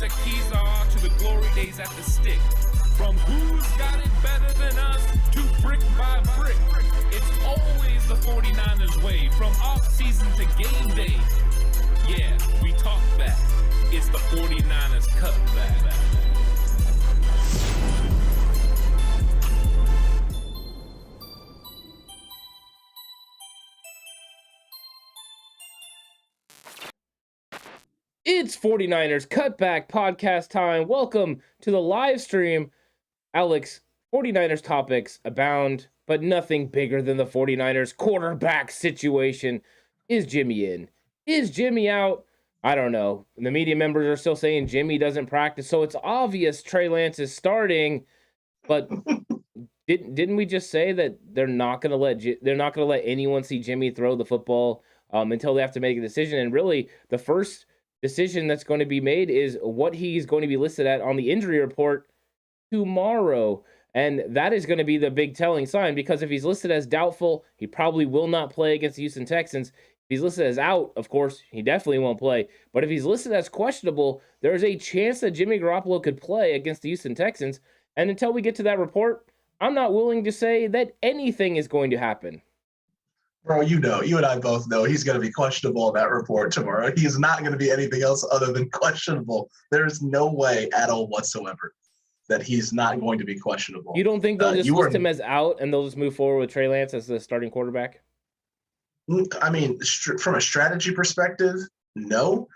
the keys are to the glory days at the stick. From who's got it better than us to brick by brick. It's always the 49ers way, from off-season to game day. Yeah, we talk back. It's the 49ers Cutback. It's 49ers Cutback Podcast time. Welcome to the live stream. Alex, 49ers topics abound, but nothing bigger than the 49ers quarterback situation. Is Jimmy in? Is Jimmy out? I don't know. The media members are still saying Jimmy doesn't practice, so it's obvious Trey Lance is starting. But didn't we just say that they're not going to let anyone see Jimmy throw the football until they have to make a decision? And really, the first decision that's going to be made is what he's going to be listed at on the injury report tomorrow. And that is going to be the big telling sign, because if he's listed as doubtful, he probably will not play against the Houston Texans. If he's listed as out, of course, he definitely won't play. But if he's listed as questionable, there's a chance that Jimmy Garoppolo could play against the Houston Texans. And until we get to that report, I'm not willing to say that anything is going to happen. Bro, you and I both know he's going to be questionable in that report tomorrow. He's not going to be anything else other than questionable. There's no way at all whatsoever that he's not going to be questionable. You don't think they'll just list him as out and they'll just move forward with Trey Lance as the starting quarterback? I mean, from a strategy perspective, no.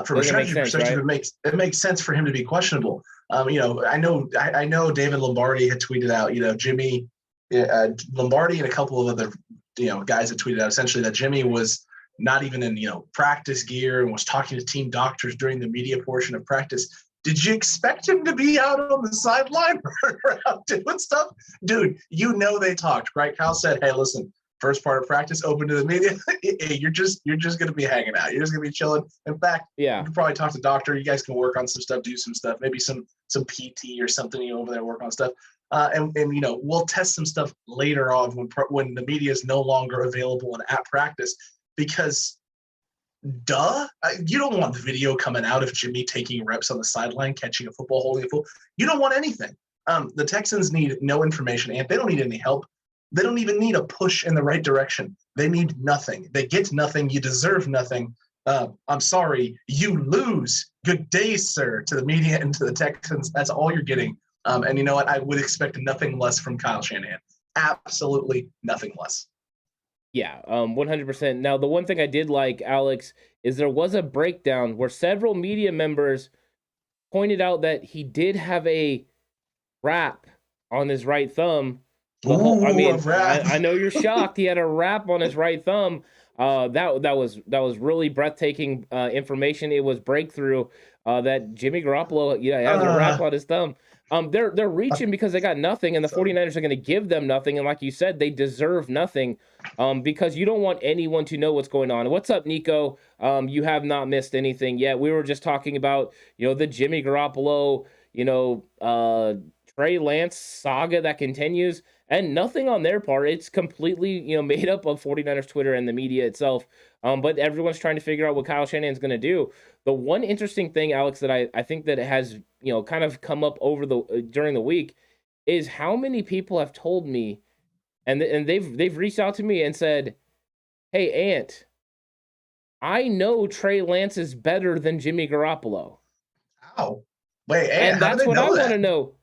From a strategy perspective, right? It makes sense for him to be questionable. I know David Lombardi had tweeted out, Jimmy Lombardi and a couple of other guys that tweeted out essentially that Jimmy was not even in, practice gear and was talking to team doctors during the media portion of practice. Did you expect him to be out on the sideline or out doing stuff? Dude, they talked, right? Kyle said, hey, listen, first part of practice open to the media. Hey, you're just going to be hanging out. You're just going to be chilling. In fact, you can probably talk to the doctor. You guys can work on some stuff, do some stuff, maybe some PT or something, over there, work on stuff. And we'll test some stuff later on when the media is no longer available and at practice, because you don't want the video coming out of Jimmy taking reps on the sideline, catching a football, holding a football. You don't want anything. The Texans need no information, and they don't need any help. They don't even need a push in the right direction. They need nothing. They get nothing. You deserve nothing. I'm sorry. You lose. Good day, sir, to the media and to the Texans. That's all you're getting. And you know what? I would expect nothing less from Kyle Shanahan. Absolutely nothing less. Yeah, 100%. Now, the one thing I did like, Alex, is there was a breakdown where several media members pointed out that he did have a wrap on his right thumb. I know you're shocked. He had a wrap on his right thumb. That was really breathtaking information. It was breakthrough that Jimmy Garoppolo has a wrap on his thumb. They're reaching because they got nothing, and the 49ers are going to give them nothing. And like you said, they deserve nothing because you don't want anyone to know what's going on. What's up, Nico? You have not missed anything yet. We were just talking about, the Jimmy Garoppolo, Trey Lance saga that continues, and nothing on their part. It's completely, made up of 49ers Twitter and the media itself. But everyone's trying to figure out what Kyle Shanahan's going to do. The one interesting thing, Alex, that I think that has, kind of come up during the week is how many people have told me, and they've reached out to me and said, hey, Ant, I know Trey Lance is better than Jimmy Garoppolo. How? Wait, and that's what I want to know.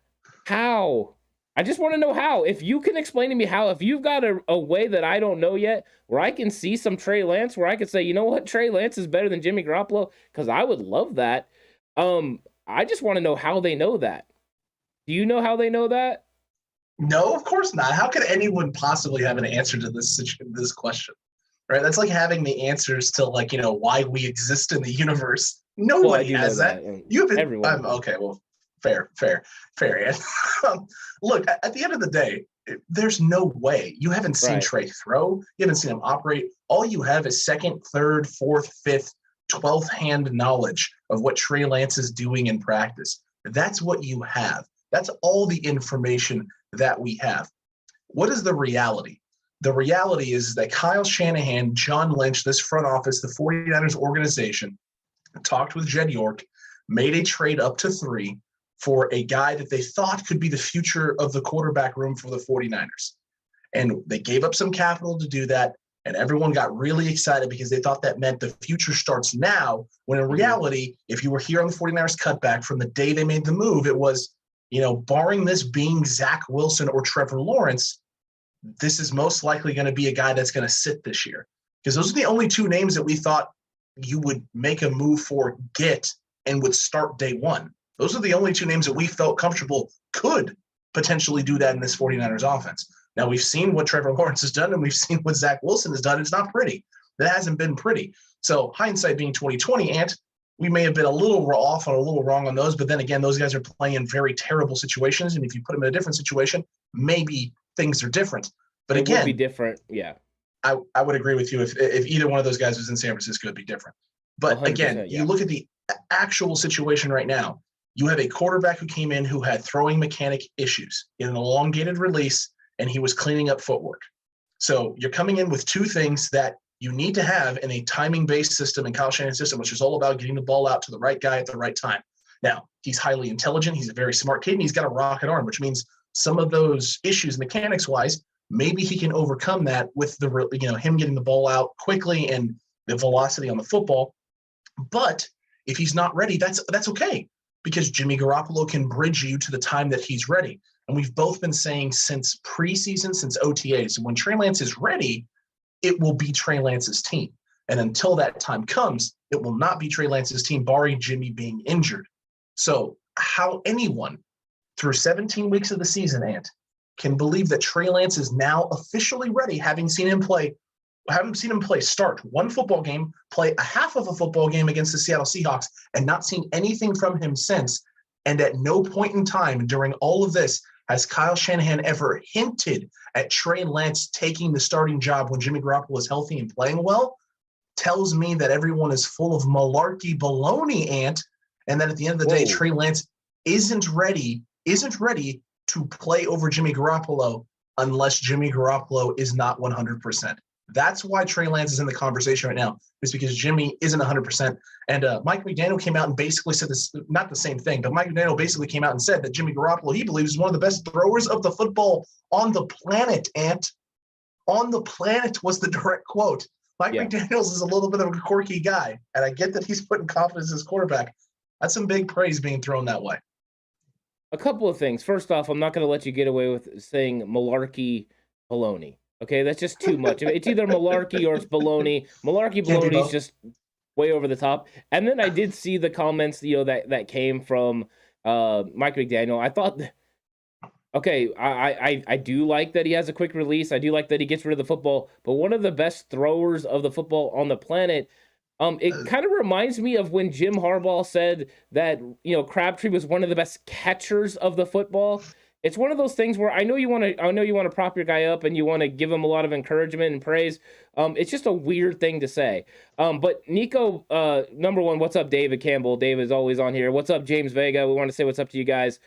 How? I just want to know how. If you can explain to me how, if you've got a way that I don't know yet, where I can see some Trey Lance, where I could say, you know what, Trey Lance is better than Jimmy Garoppolo, because I would love that. I just want to know how they know that. Do you know how they know that? No, of course not. How could anyone possibly have an answer to this question? Right? That's like having the answers to why we exist in the universe. Nobody has that. You have everyone. Okay, well. Fair. Look, at the end of the day, there's no way. You haven't seen Trey throw. You haven't seen him operate. All you have is second, third, fourth, fifth, 12th hand knowledge of what Trey Lance is doing in practice. That's what you have. That's all the information that we have. What is the reality? The reality is that Kyle Shanahan, John Lynch, this front office, the 49ers organization, talked with Jed York, made a trade up to 3 for a guy that they thought could be the future of the quarterback room for the 49ers. And they gave up some capital to do that. And everyone got really excited because they thought that meant the future starts now, when in reality, if you were here on the 49ers Cutback from the day they made the move, it was, barring this being Zach Wilson or Trevor Lawrence, this is most likely going to be a guy that's going to sit this year. Because those are the only 2 names that we thought you would make a move for, get, and would start day one. Those are the only 2 names that we felt comfortable could potentially do that in this 49ers offense. Now, we've seen what Trevor Lawrence has done, and we've seen what Zach Wilson has done. It's not pretty. That hasn't been pretty. So hindsight being 20/20, Ant, we may have been a little off or a little wrong on those, but then again, those guys are playing in very terrible situations, and if you put them in a different situation, maybe things are different. But it again, would be different, yeah. I would agree with you. If either one of those guys was in San Francisco, it'd be different. But again, you look at the actual situation right now. You have a quarterback who came in who had throwing mechanic issues in an elongated release, and he was cleaning up footwork. So you're coming in with 2 things that you need to have in a timing-based system in Kyle Shanahan's system, which is all about getting the ball out to the right guy at the right time. Now, he's highly intelligent. He's a very smart kid, and he's got a rocket arm, which means some of those issues mechanics-wise, maybe he can overcome that with him getting the ball out quickly and the velocity on the football. But if he's not ready, that's okay, because Jimmy Garoppolo can bridge you to the time that he's ready. And we've both been saying since preseason, since OTAs, when Trey Lance is ready, it will be Trey Lance's team. And until that time comes, it will not be Trey Lance's team, barring Jimmy being injured. So how anyone through 17 weeks of the season, Ant, can believe that Trey Lance is now officially ready, having seen him start one football game, play a half of a football game against the Seattle Seahawks, and not seen anything from him since. And at no point in time during all of this has Kyle Shanahan ever hinted at Trey Lance taking the starting job when Jimmy Garoppolo is healthy and playing well, tells me that everyone is full of malarkey baloney, Ant, and that at the end of the day, Trey Lance isn't ready to play over Jimmy Garoppolo unless Jimmy Garoppolo is not 100%. That's why Trey Lance is in the conversation right now, is because Jimmy isn't 100%. And Mike McDaniel came out and basically said this, not the same thing, but Mike McDaniel basically came out and said that Jimmy Garoppolo, he believes, is one of the best throwers of the football on the planet, Ant. On the planet was the direct quote. Mike McDaniels is a little bit of a quirky guy, and I get that he's putting confidence in his quarterback. That's some big praise being thrown that way. A couple of things. First off, I'm not going to let you get away with saying malarkey baloney. Okay, that's just too much. It's either malarkey or it's baloney. Malarkey baloney is just way over the top. And then I did see the comments, that came from Mike McDaniel. I thought, okay, I do like that he has a quick release. I do like that he gets rid of the football. But one of the best throwers of the football on the planet. It kind of reminds me of when Jim Harbaugh said that, Crabtree was one of the best catchers of the football. It's one of those things where I know you want to prop your guy up and you want to give him a lot of encouragement and praise. It's just a weird thing to say. But Nico, number one, what's up, David Campbell? Dave is always on here. What's up, James Vega? We want to say what's up to you guys.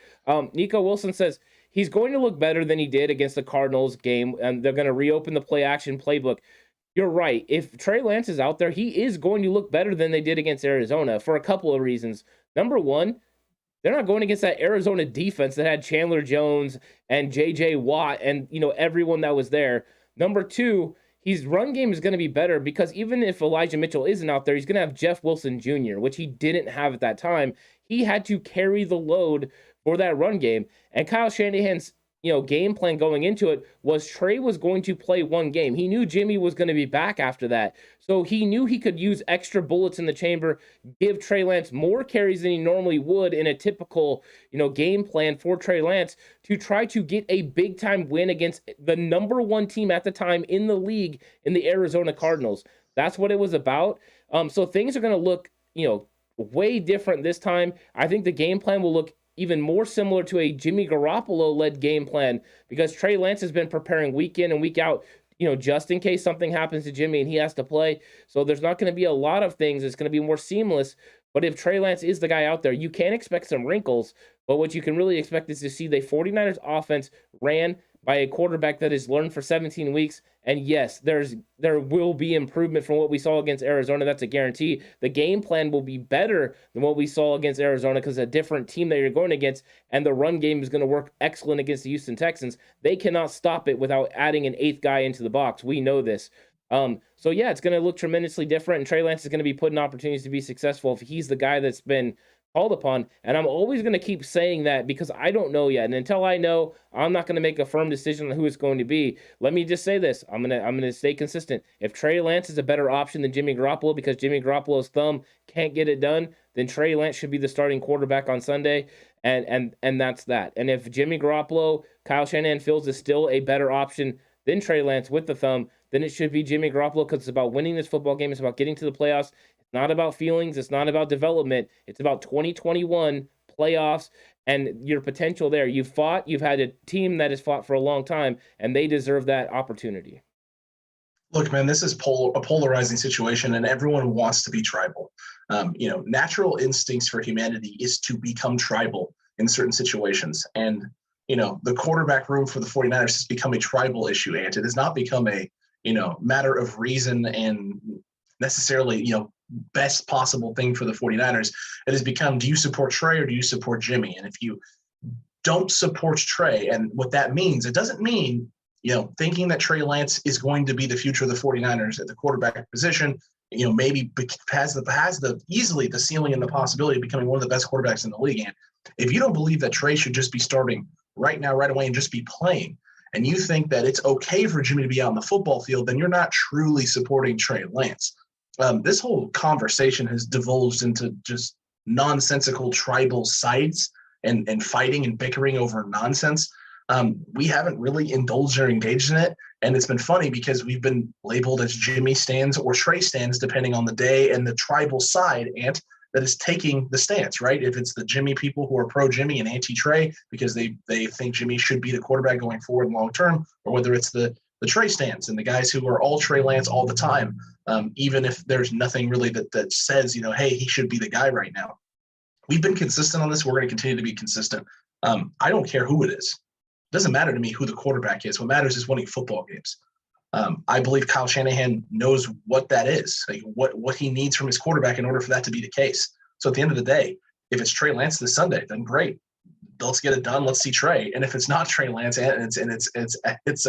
Nico Wilson says he's going to look better than he did against the Cardinals game, and they're going to reopen the play action playbook. You're right. If Trey Lance is out there, he is going to look better than they did against Arizona for a couple of reasons. Number one, they're not going against that Arizona defense that had Chandler Jones and J.J. Watt and, everyone that was there. Number two, his run game is going to be better because even if Elijah Mitchell isn't out there, he's going to have Jeff Wilson Jr., which he didn't have at that time. He had to carry the load for that run game. And Kyle Shanahan's game plan going into it was Trey was going to play one game. He knew Jimmy was going to be back after that. So he knew he could use extra bullets in the chamber, give Trey Lance more carries than he normally would in a typical, game plan for Trey Lance to try to get a big time win against the number one team at the time in the league in the Arizona Cardinals. That's what it was about. So things are going to look, way different this time. I think the game plan will look even more similar to a Jimmy Garoppolo-led game plan because Trey Lance has been preparing week in and week out, just in case something happens to Jimmy and he has to play. So there's not going to be a lot of things. It's going to be more seamless. But if Trey Lance is the guy out there, you can expect some wrinkles. But what you can really expect is to see the 49ers offense ran by a quarterback that has learned for 17 weeks. And yes, there will be improvement from what we saw against Arizona. That's a guarantee. The game plan will be better than what we saw against Arizona because a different team that you're going against, and the run game is going to work excellent against the Houston Texans. They cannot stop it without adding an 8th guy into the box. We know this. So yeah, it's going to look tremendously different, and Trey Lance is going to be put in opportunities to be successful if he's the guy that's been called upon. And I'm always going to keep saying that because I don't know yet. And until I know, I'm not going to make a firm decision on who it's going to be. Let me just say this. I'm going to stay consistent. If Trey Lance is a better option than Jimmy Garoppolo because Jimmy Garoppolo's thumb can't get it done, then Trey Lance should be the starting quarterback on Sunday. And that's that. And if Jimmy Garoppolo, Kyle Shanahan feels is still a better option than Trey Lance with the thumb, then it should be Jimmy Garoppolo because it's about winning this football game. It's about getting to the playoffs. It's not about feelings. It's not about development. It's about 2021 playoffs and your potential there. You've had a team that has fought for a long time, and they deserve that opportunity. Look, man, this is a polarizing situation, and everyone wants to be tribal. Natural instincts for humanity is to become tribal in certain situations. And, the quarterback room for the 49ers has become a tribal issue, and it has not become a, matter of reason and necessarily, best possible thing for the 49ers. It has become, do you support Trey or do you support Jimmy? And if you don't support Trey, and what that means, it doesn't mean, thinking that Trey Lance is going to be the future of the 49ers at the quarterback position, maybe has easily the ceiling and the possibility of becoming one of the best quarterbacks in the league. And if you don't believe that Trey should just be starting right now, right away, and just be playing, and you think that it's okay for Jimmy to be out on the football field, then you're not truly supporting Trey Lance. This whole conversation has divulged into just nonsensical tribal sides and fighting and bickering over nonsense. We haven't really indulged or engaged in it. And it's been funny because we've been labeled as Jimmy stands or Trey stands, depending on the day and the tribal side, that is taking the stance, right? If it's the Jimmy people who are pro-Jimmy and anti-Trey because they think Jimmy should be the quarterback going forward long term, or whether it's the Trey stands and the guys who are all Trey Lance all the time, even if there's nothing really that says, hey, he should be the guy right now. We've been consistent on this. We're going to continue to be consistent. I don't care who it is. It doesn't matter to me who the quarterback is. What matters is winning football games. I believe Kyle Shanahan knows what that is, like what he needs from his quarterback in order for that to be the case. So at the end of the day, if it's Trey Lance this Sunday, then great. Let's get it done. Let's see Trey. And if it's not Trey Lance, and it's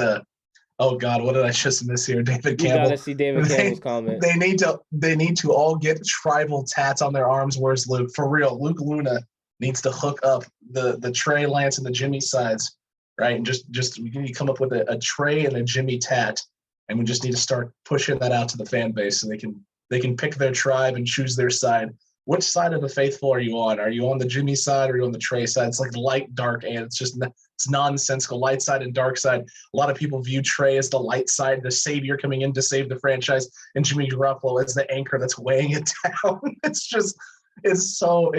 oh God, what did I just miss here? David Campbell. You gotta see David Campbell's comment. They need to all get tribal tats on their arms. Where's Luke? For real, Luke Luna needs to hook up the Trey Lance and the Jimmy sides, right? And just we need to come up with a Trey and a Jimmy tat, and we just need to start pushing that out to the fan base so they can pick their tribe and choose their side. Which side of the faithful are you on? Are you on the Jimmy side or are you on the Trey side? It's like light, dark, and it's nonsensical. Light side and dark side. A lot of people view Trey as the light side, the savior coming in to save the franchise, and Jimmy Garoppolo as the anchor that's weighing it down. It's so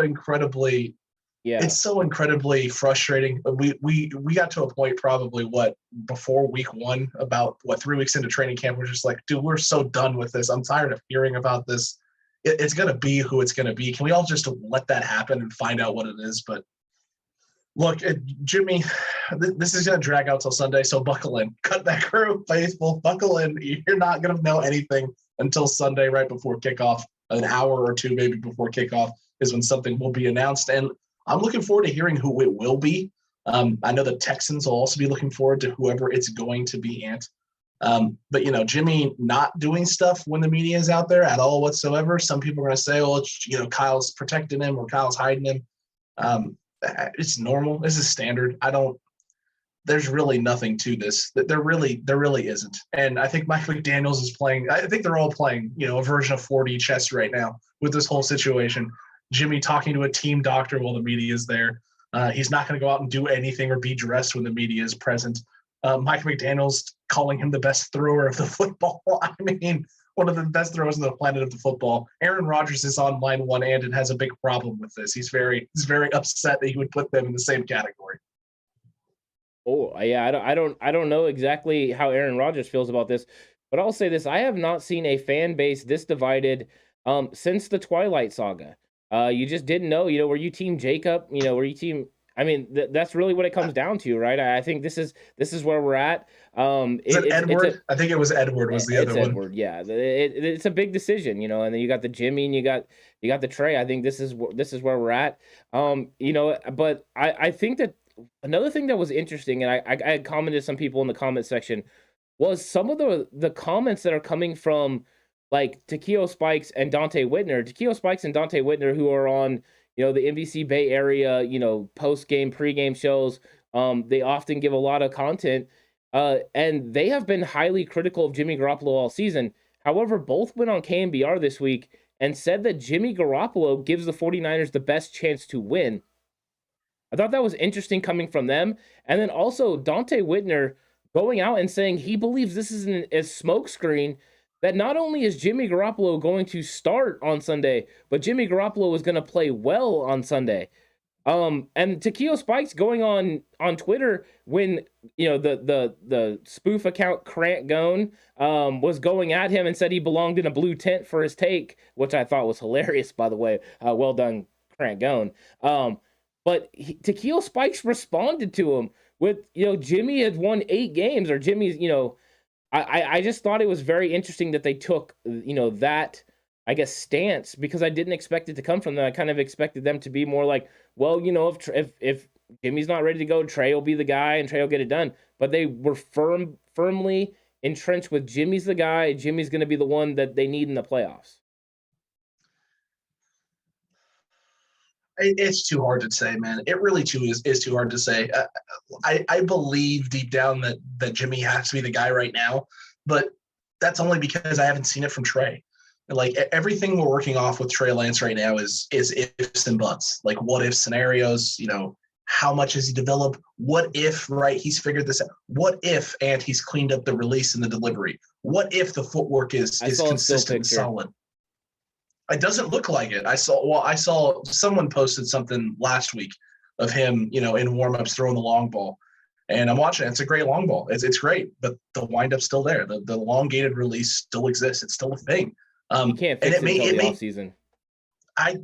incredibly frustrating. We got to a point probably before week 1, about 3 weeks into training camp, we're just like, dude, we're so done with this. I'm tired of hearing about this. It's going to be who it's going to be. Can we all just let that happen and find out what it is? But look, Jimmy, this is going to drag out till Sunday, so buckle in. Cutback crew, faithful, buckle in. You're not going to know anything until Sunday right before kickoff. An hour or two maybe before kickoff is when something will be announced. And I'm looking forward to hearing who it will be. I know the Texans will also be looking forward to whoever it's going to be, Ant. But, Jimmy not doing stuff when the media is out there at all whatsoever. Some people are going to say, well, Kyle's protecting him or Kyle's hiding him. It's normal. This is standard. There's really nothing to this. There really isn't. And I think Mike McDaniels is playing. I think they're all playing, a version of 4D chess right now with this whole situation. Jimmy talking to a team doctor while the media is there. He's not going to go out and do anything or be dressed when the media is present. Mike McDaniels calling him the best thrower of the football. I mean, one of the best throwers on the planet of the football. Aaron Rodgers is on line one and has a big problem with this. He's very upset that he would put them in the same category. Oh yeah, I don't know exactly how Aaron Rodgers feels about this, but I'll say this: I have not seen a fan base this divided since the Twilight Saga. You just didn't know, were you team Jacob? Were you team? I mean, that's really what it comes down to, right? I think this is where we're at. Edward? I think it was Edward was the other one. It's Edward, yeah. It's a big decision, and then you got the Jimmy and you got the Trey. I think this is where we're at. But I think that another thing that was interesting, and I had commented to some people in the comment section, was some of the comments that are coming from like Takeo Spikes and Dante Whitner. Takeo Spikes and Dante Whitner, who are on the NBC Bay Area, post-game, pre-game shows. They often give a lot of content, and they have been highly critical of Jimmy Garoppolo all season. However, both went on KNBR this week and said that Jimmy Garoppolo gives the 49ers the best chance to win. I thought that was interesting coming from them. And then also Dante Whitner going out and saying he believes this is a smokescreen, that not only is Jimmy Garoppolo going to start on Sunday, but Jimmy Garoppolo is going to play well on Sunday. And Takeo Spikes going on Twitter when the spoof account Crant Gone was going at him and said he belonged in a blue tent for his take, which I thought was hilarious, by the way. Well done, Crant Gone. But Takeo Spikes responded to him with, Jimmy had won 8 games, or Jimmy's, I just thought it was very interesting that they took, that, I guess, stance, because I didn't expect it to come from them. I kind of expected them to be more like, well, if Jimmy's not ready to go, Trey will be the guy and Trey will get it done. But they were firmly entrenched with Jimmy's the guy. Jimmy's going to be the one that they need in the playoffs. It's too hard to say, man. It really is too hard to say. I believe deep down that Jimmy has to be the guy right now, but that's only because I haven't seen it from Trey. Like, everything we're working off with Trey Lance right now is ifs and buts. Like, what if scenarios, how much has he developed? What if, right, he's figured this out? What if, and he's cleaned up the release and the delivery? What if the footwork is consistent and solid? It doesn't look like it. I saw someone posted something last week of him, in warmups throwing the long ball, and I'm watching it. It's a great long ball. It's great, but the windup's still there. The elongated release still exists. It's still a thing. You can't fix it until the offseason.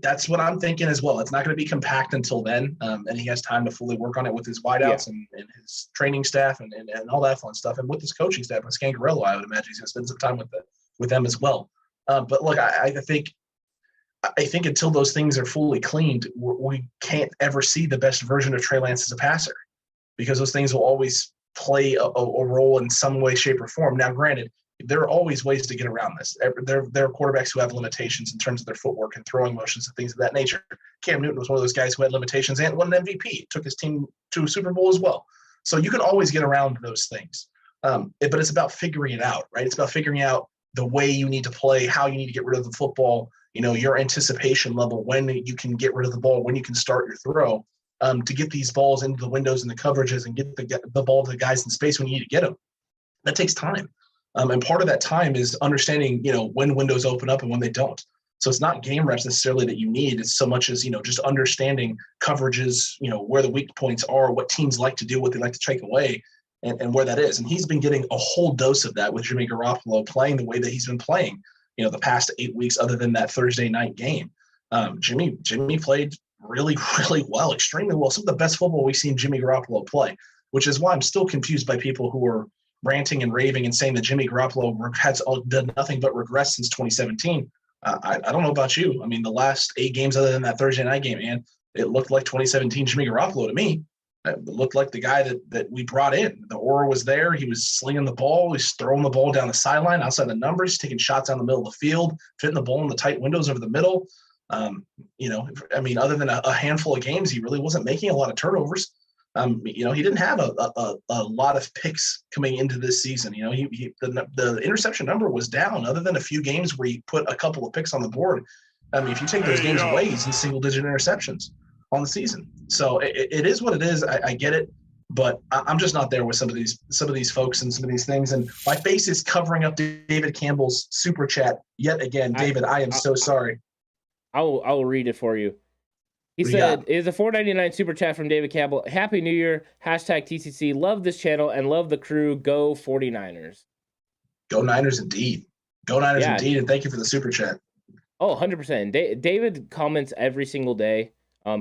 That's what I'm thinking as well. It's not going to be compact until then, and he has time to fully work on it with his wideouts and his training staff and all that fun stuff, and with his coaching staff with Scangarello. I would imagine he's going to spend some time with them as well. But look, I think until those things are fully cleaned, we can't ever see the best version of Trey Lance as a passer, because those things will always play a role in some way, shape, or form. Now, granted, there are always ways to get around this. There are quarterbacks who have limitations in terms of their footwork and throwing motions and things of that nature. Cam Newton was one of those guys who had limitations and won an MVP, took his team to a Super Bowl as well. So you can always get around those things. But it's about figuring it out, right? It's about figuring out the way you need to play, how you need to get rid of the football, your anticipation level, when you can get rid of the ball, when you can start your throw, to get these balls into the windows and the coverages and get the ball to the guys in space when you need to get them. That takes time. And part of that time is understanding, when windows open up and when they don't. So it's not game reps necessarily that you need. It's so much as, just understanding coverages, where the weak points are, what teams like to do, what they like to take away, and where that is. And he's been getting a whole dose of that with Jimmy Garoppolo playing the way that he's been playing, the past 8 weeks, other than that Thursday night game. Jimmy played really, really well, extremely well. Some of the best football we've seen Jimmy Garoppolo play, which is why I'm still confused by people who are ranting and raving and saying that Jimmy Garoppolo has done nothing but regress since 2017. I don't know about you. I mean, the last 8 games other than that Thursday night game, man, it looked like 2017 Jimmy Garoppolo to me. It looked like the guy that we brought in. The aura was there. He was slinging the ball. He's throwing the ball down the sideline, outside the numbers, taking shots down the middle of the field, fitting the ball in the tight windows over the middle. Other than a handful of games, he really wasn't making a lot of turnovers. He didn't have a lot of picks coming into this season. The interception number was down, other than a few games where he put a couple of picks on the board. If you take those games away, he's in single-digit interceptions on the season. So it is what it is. I get it, but I'm just not there with some of these folks and some of these things. And my face is covering up David Campbell's super chat yet again. David, I am so sorry. I will read it for you. He said, it is a $4.99 super chat from David Campbell. Happy New Year. #TCC. Love this channel and love the crew. Go 49ers. Go Niners indeed. Go Niners indeed. And thank you for the super chat. Oh, 100%. David comments every single day.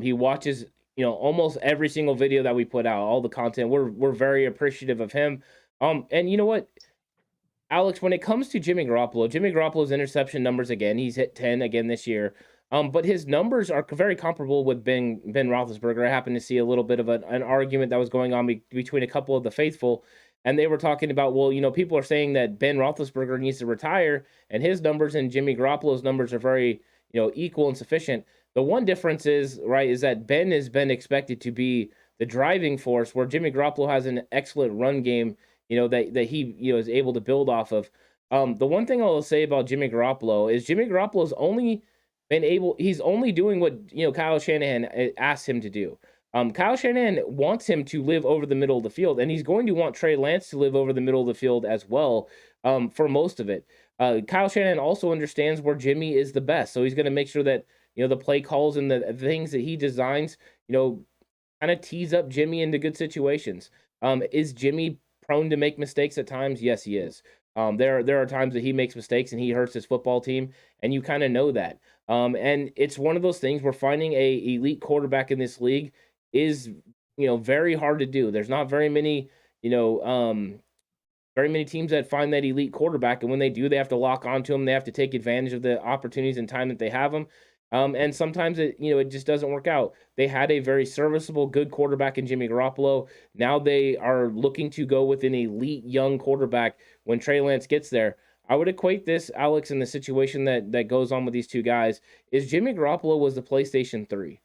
He watches, almost every single video that we put out, all the content. We're very appreciative of him. And you know what, Alex, when it comes to Jimmy Garoppolo's interception numbers again, he's hit 10 again this year. But his numbers are very comparable with Ben Roethlisberger. I happened to see a little bit of an argument that was going on between a couple of the faithful, and they were talking about, well, people are saying that Ben Roethlisberger needs to retire, and his numbers and Jimmy Garoppolo's numbers are very, equal and sufficient. The one difference is, right, is that Ben has been expected to be the driving force, where Jimmy Garoppolo has an excellent run game, that he, is able to build off of. The one thing I'll say about Jimmy Garoppolo is Jimmy Garoppolo's he's only doing what, Kyle Shanahan asked him to do. Kyle Shanahan wants him to live over the middle of the field, and he's going to want Trey Lance to live over the middle of the field as well, for most of it. Kyle Shanahan also understands where Jimmy is the best, so he's going to make sure that, the play calls and the things that he designs, kind of tease up Jimmy into good situations. Is Jimmy prone to make mistakes at times? Yes, he is. There are times that he makes mistakes and he hurts his football team, and you kind of know that. And it's one of those things where finding a elite quarterback in this league is, very hard to do. There's not very many, very many teams that find that elite quarterback, and when they do, they have to lock onto them. They have to take advantage of the opportunities and time that they have them. And sometimes it just doesn't work out. They had a very serviceable, good quarterback in Jimmy Garoppolo. Now they are looking to go with an elite young quarterback when Trey Lance gets there. I would equate this, Alex, in the situation that goes on with these two guys, is Jimmy Garoppolo was the PlayStation 3.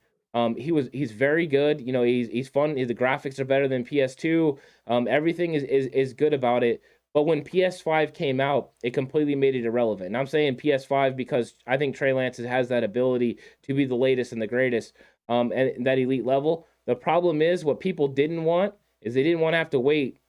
He's very good. He's fun. The graphics are better than PS2. Everything is good about it. But when PS5 came out, it completely made it irrelevant. And I'm saying PS5 because I think Trey Lance has that ability to be the latest and the greatest, and that elite level. The problem is what people didn't want is they didn't want to have to wait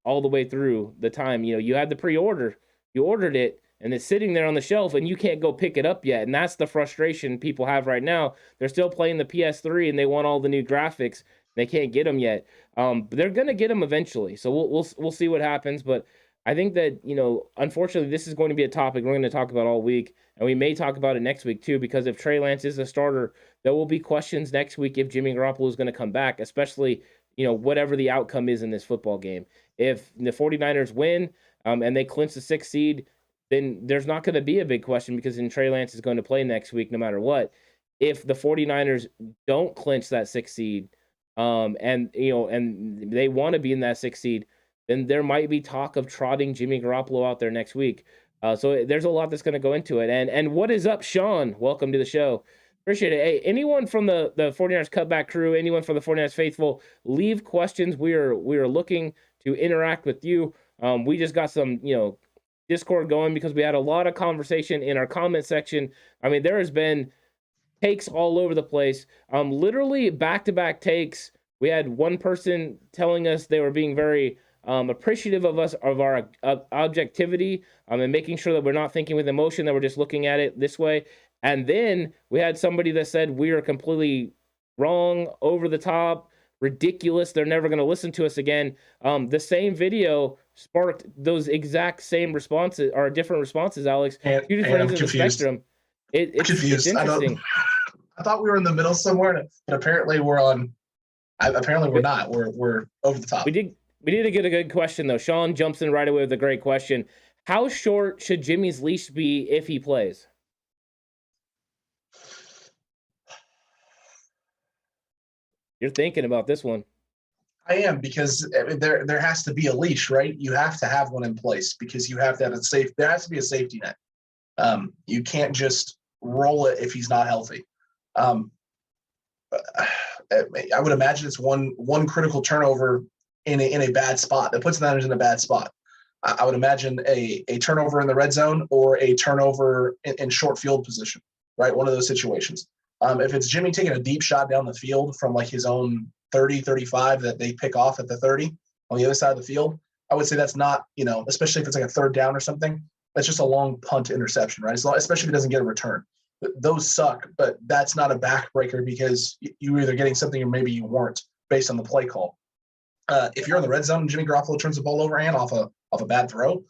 all the way through the time. You had the pre-order, you ordered it, and it's sitting there on the shelf, and you can't go pick it up yet. And that's the frustration people have right now. They're still playing the PS3, and they want all the new graphics. They can't get them yet. But they're gonna get them eventually. So we'll see what happens. But I think that, unfortunately, this is going to be a topic we're going to talk about all week, and we may talk about it next week too, because if Trey Lance is a starter, there will be questions next week if Jimmy Garoppolo is going to come back, especially, whatever the outcome is in this football game. If the 49ers win and they clinch the 6th seed, then there's not going to be a big question because then Trey Lance is going to play next week no matter what. If the 49ers don't clinch that 6th seed and they want to be in that 6th seed, then there might be talk of trotting Jimmy Garoppolo out there next week. So there's a lot that's going to go into it. And what is up, Sean? Welcome to the show. Appreciate it. Hey, anyone from the 49ers Cutback crew, anyone from the 49ers Faithful, leave questions. We are looking to interact with you. We just got some, Discord going because we had a lot of conversation in our comment section. I mean, there has been takes all over the place. Literally back-to-back takes. We had one person telling us they were being very appreciative of us, of our objectivity, and making sure that we're not thinking with emotion, that we're just looking at it this way. And then we had somebody that said we are completely wrong, over the top, ridiculous. They're never going to listen to us again. The same video sparked those exact same responses, or different responses, Alex. And I'm confused. It's confused. interesting. I thought we were in the middle somewhere, but apparently we're on. Apparently we're not. We're over the top. We did get a good question though. Sean jumps in right away with a great question. How short should Jimmy's leash be if he plays? You're thinking about this one. I am, because there has to be a leash, right? You have to have one in place because you have to have a safe. There has to be a safety net. You can't just roll it if he's not healthy. I would imagine it's one critical turnover in a bad spot that puts the Niners in a bad spot. I would imagine a turnover in the red zone or a turnover in short field position, right? One of those situations. If it's Jimmy taking a deep shot down the field from like his own 30, 35 that they pick off at the 30 on the other side of the field, I would say that's not, especially if it's like a third down or something, that's just a long punt interception, right? So especially if it doesn't get a return. Those suck, but that's not a backbreaker because you're either getting something or maybe you weren't based on the play call. If you're in the red zone and Jimmy Garoppolo turns the ball over and off a bad throw,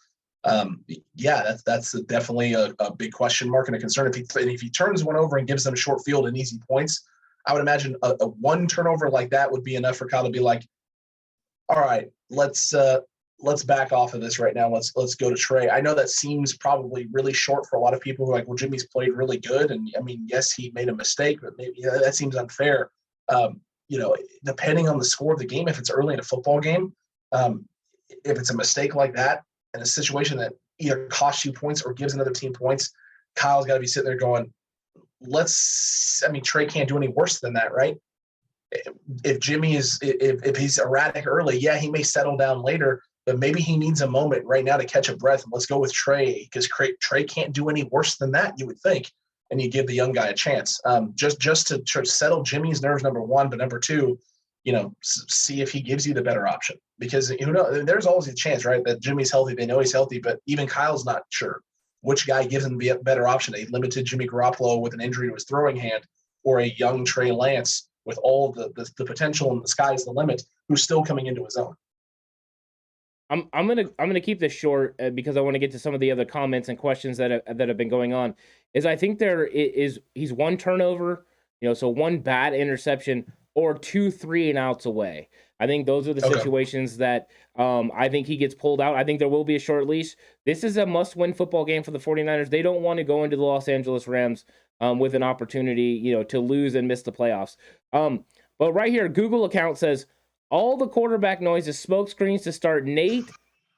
That's definitely a big question mark and a concern. If he turns one over and gives them short field and easy points, I would imagine a one turnover like that would be enough for Kyle to be like, all right, let's back off of this right now. Let's go to Trey. I know that seems probably really short for a lot of people who are like, well, Jimmy's played really good. And I mean, yes, he made a mistake, but maybe that seems unfair. Depending on the score of the game, if it's early in a football game, if it's a mistake like that in a situation that either costs you points or gives another team points, Kyle's got to be sitting there going, Trey can't do any worse than that, right? If Jimmy if he's erratic early, yeah, he may settle down later, but maybe he needs a moment right now to catch a breath. And let's go with Trey, because Trey can't do any worse than that, you would think. And you give the young guy a chance, just to settle Jimmy's nerves, number one, but number two, see if he gives you the better option, because there's always a chance, right, that Jimmy's healthy. They know he's healthy, but even Kyle's not sure which guy gives him the better option, a limited Jimmy Garoppolo with an injury to his throwing hand, or a young Trey Lance with all the potential, and the sky's the limit, who's still coming into his own. I'm gonna keep this short because I want to get to some of the other comments and questions that have been going on. I think he's one turnover, so one bad interception or 2 3-and-outs away. I think those are the situations that I think he gets pulled out. I think there will be a short leash. This is a must-win football game for the 49ers. They don't want to go into the Los Angeles Rams with an opportunity, to lose and miss the playoffs. But right here, Google account says, all the quarterback noise is smoke screens to start Nate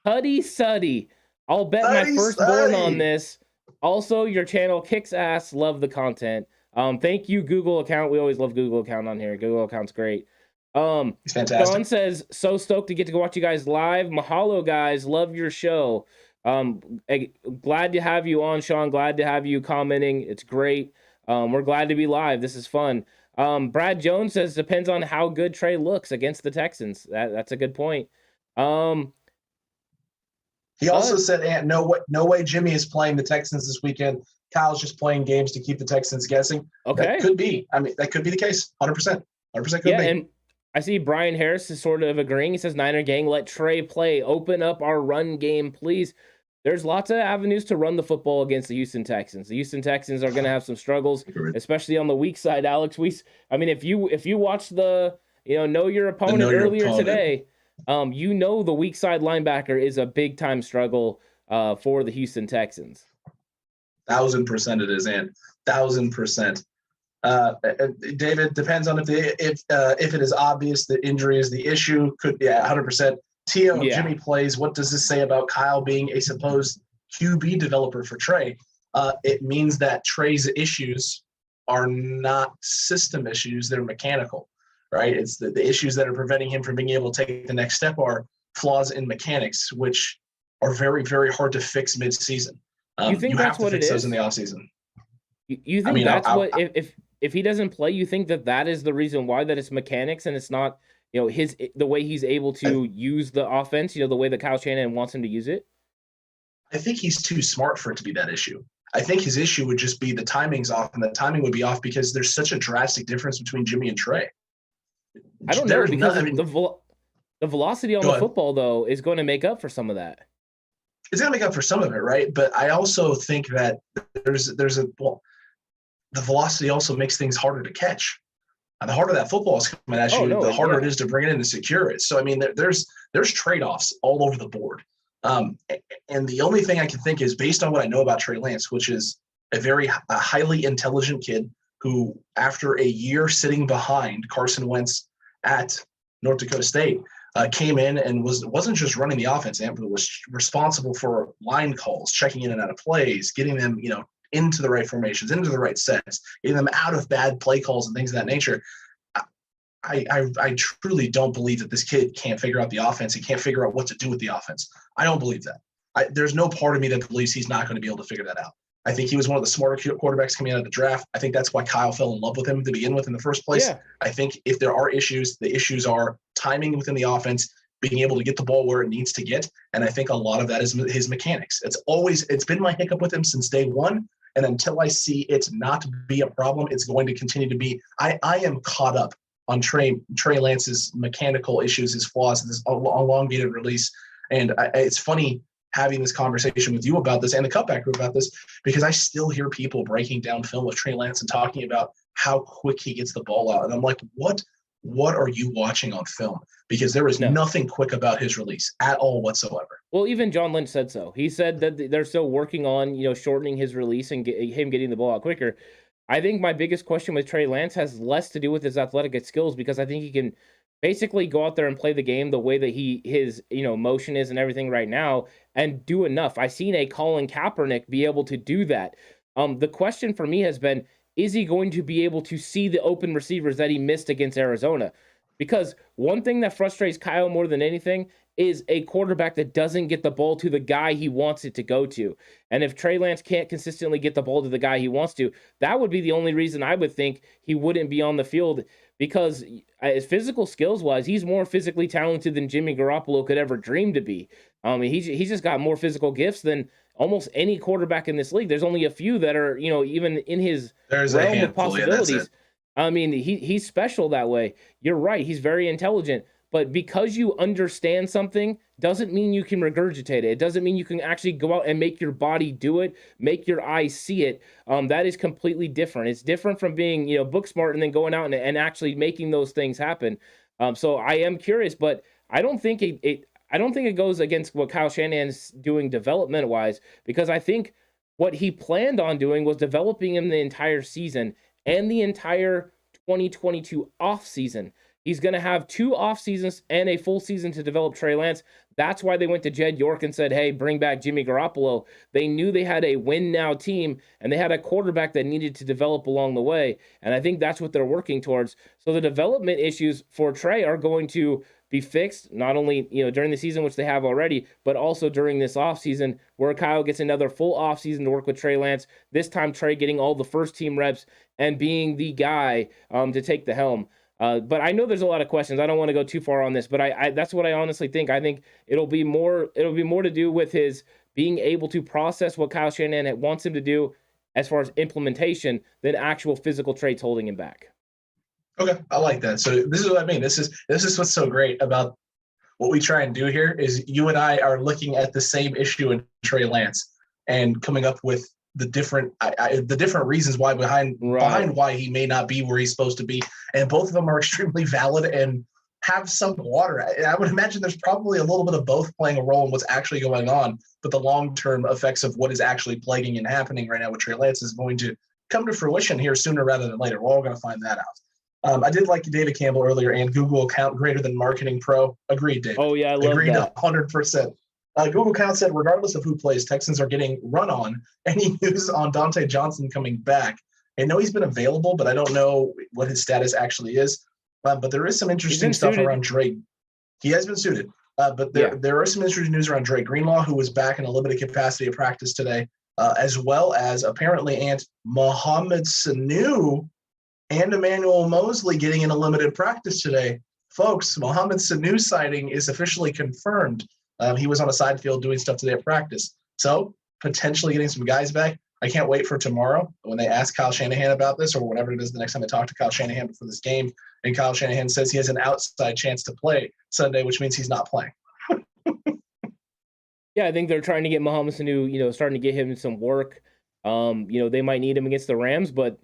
Huddy Suddy. I'll bet my firstborn on this. Also, your channel kicks ass. Love the content. Thank you, Google account. We always love Google account on here. Google account's great. It's fantastic. Sean says, so stoked to get to watch you guys live. Mahalo, guys. Love your show. Glad to have you on, Sean. Glad to have you commenting. It's great. We're glad to be live. This is fun. Brad Jones says, depends on how good Trey looks against the Texans. That's a good point. He also said, no way Jimmy is playing the Texans this weekend. Kyle's just playing games to keep the Texans guessing. Okay. That could be. That could be the case. 100%. 100% could be. And I see Brian Harris is sort of agreeing. He says, Niner gang, let Trey play. Open up our run game, please. There's lots of avenues to run the football against the Houston Texans. The Houston Texans are going to have some struggles, especially on the weak side, Alex. If you watch the, know your opponent earlier today, the weak side linebacker is a big time struggle for the Houston Texans. 1,000% it is, and 1,000%. David, depends on if it is obvious that injury is the issue. Could be 100%. Tio, Jimmy plays. What does this say about Kyle being a supposed QB developer for Trey? It means that Trey's issues are not system issues; they're mechanical, right? It's the issues that are preventing him from being able to take the next step are flaws in mechanics, which are very, very hard to fix mid-season. You think that's what it is? Those in the offseason. You think if he doesn't play, you think that is the reason why, that it's mechanics and it's not the way he's able to use the offense, the way that Kyle Shanahan wants him to use it? I think he's too smart for it to be that issue. I think his issue would just be the timing's off, and the timing would be off because there's such a drastic difference between Jimmy and Trey. I don't know, because the velocity on the football, though, is going to make up for some of that. It's going to make up for some of it, right? But I also think that the velocity also makes things harder to catch. And the harder that football is coming at you, the harder it is to bring it in and secure it. So, there's trade-offs all over the board. And the only thing I can think is, based on what I know about Trey Lance, which is a highly intelligent kid who, after a year sitting behind Carson Wentz at North Dakota State, came in and wasn't just running the offense, but was responsible for line calls, checking in and out of plays, getting them, into the right formations, into the right sets, getting them out of bad play calls and things of that nature. I truly don't believe that this kid can't figure out the offense. He can't figure out what to do with the offense. I don't believe that. There's no part of me that believes he's not going to be able to figure that out. I think he was one of the smarter quarterbacks coming out of the draft. I think that's why Kyle fell in love with him to begin with in the first place. Yeah. I think if there are issues, the issues are timing within the offense, being able to get the ball where it needs to get. And I think a lot of that is his mechanics. It's been my hiccup with him since day one. And until I see it not be a problem, it's going to continue to be. I am caught up on Trey Lance's mechanical issues, his flaws, this elongated release. And it's funny, having this conversation with you about this and the Cutback group about this, because I still hear people breaking down film with Trey Lance and talking about how quick he gets the ball out. And I'm like, what are you watching on film? Because there is nothing quick about his release at all whatsoever. Well, even John Lynch said so. He said that they're still working on, shortening his release and him getting the ball out quicker. I think my biggest question with Trey Lance has less to do with his athletic skills, because I think he can basically go out there and play the game the way that his motion is and everything right now and do enough. I've seen a Colin Kaepernick be able to do that. The question for me has been, is he going to be able to see the open receivers that he missed against Arizona? Because one thing that frustrates Kyle more than anything is a quarterback that doesn't get the ball to the guy he wants it to go to. And if Trey Lance can't consistently get the ball to the guy he wants to, that would be the only reason I would think he wouldn't be on the field, because as physical skills-wise, he's more physically talented than Jimmy Garoppolo could ever dream to be. He's just got more physical gifts than almost any quarterback in this league. There's only a few that are, even in his realm of possibilities. He's special that way. You're right. He's very intelligent. But because you understand something doesn't mean you can regurgitate it. It doesn't mean you can actually go out and make your body do it, make your eyes see it. That is completely different. It's different from being, book smart and then going out and actually making those things happen. So I am curious, but I don't think it goes against what Kyle Shanahan's doing development-wise, because I think what he planned on doing was developing him the entire season and the entire 2022 offseason. He's going to have 2 off seasons and a full season to develop Trey Lance. That's why they went to Jed York and said, hey, bring back Jimmy Garoppolo. They knew they had a win-now team, and they had a quarterback that needed to develop along the way. And I think that's what they're working towards. So the development issues for Trey are going to be fixed, not only during the season, which they have already, but also during this offseason, where Kyle gets another full offseason to work with Trey Lance. This time, Trey getting all the first-team reps and being the guy to take the helm. But I know there's a lot of questions. I don't want to go too far on this, but I that's what I honestly think. I think it'll be more to do with his being able to process what Kyle Shanahan wants him to do as far as implementation than actual physical traits holding him back. Okay, I like that. So this is what I mean. This is what's so great about what we try and do here is you and I are looking at the same issue in Trey Lance and coming up with the different reasons why behind why he may not be where he's supposed to be, and both of them are extremely valid and have some water. I would imagine there's probably a little bit of both playing a role in what's actually going on, but the long-term effects of what is actually plaguing and happening right now with Trey Lance is going to come to fruition here sooner rather than later. We're all going to find that out. I did like David Campbell earlier, and Google account greater than Marketing Pro. Agreed, David. Oh yeah, I love Agreed that. 100%. Google account said, regardless of who plays, Texans are getting run on. Any news on Dante Johnson coming back? I know he's been available, but I don't know what his status actually is. But there is some interesting stuff around Drake. He has been suited. But there are some interesting news around Drake Greenlaw, who was back in a limited capacity of practice today, as well as apparently Mohamed Sanu and Emmanuel Mosley getting in a limited practice today. Folks, Mohamed Sanu's sighting is officially confirmed. He was on a side field doing stuff today at practice. So potentially getting some guys back. I can't wait for tomorrow when they ask Kyle Shanahan about this, or whatever it is the next time I talk to Kyle Shanahan before this game. And Kyle Shanahan says he has an outside chance to play Sunday, which means he's not playing. Yeah, I think they're trying to get Mohamed Sanu, starting to get him some work. They might need him against the Rams, but,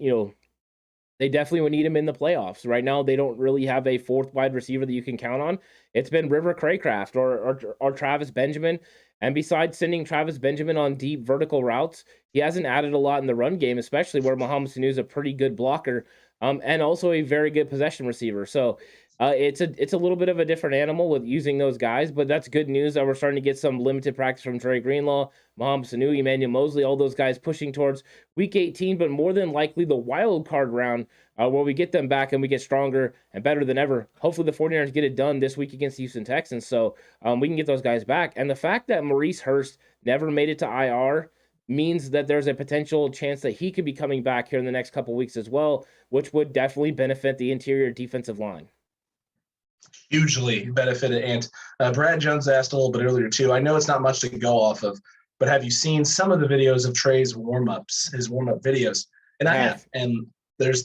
they definitely would need him in the playoffs. Right now, they don't really have a fourth wide receiver that you can count on. It's been River Craycraft or Travis Benjamin. And besides sending Travis Benjamin on deep vertical routes, he hasn't added a lot in the run game, especially where Mohamed Sanu is a pretty good blocker and also a very good possession receiver. So it's a little bit of a different animal with using those guys, but that's good news that we're starting to get some limited practice from Trey Greenlaw, Mohamed Sanu, Emmanuel Mosley, all those guys pushing towards Week 18, but more than likely the wild card round where we get them back and we get stronger and better than ever. Hopefully the 49ers get it done this week against the Houston Texans, so we can get those guys back. And the fact that Maurice Hurst never made it to IR means that there's a potential chance that he could be coming back here in the next couple weeks as well, which would definitely benefit the interior defensive line. Hugely benefited. And Brad Jones asked a little bit earlier too. I know it's not much to go off of, but have you seen some of the videos of Trey's warm-ups, his warm-up videos? And I have. And there's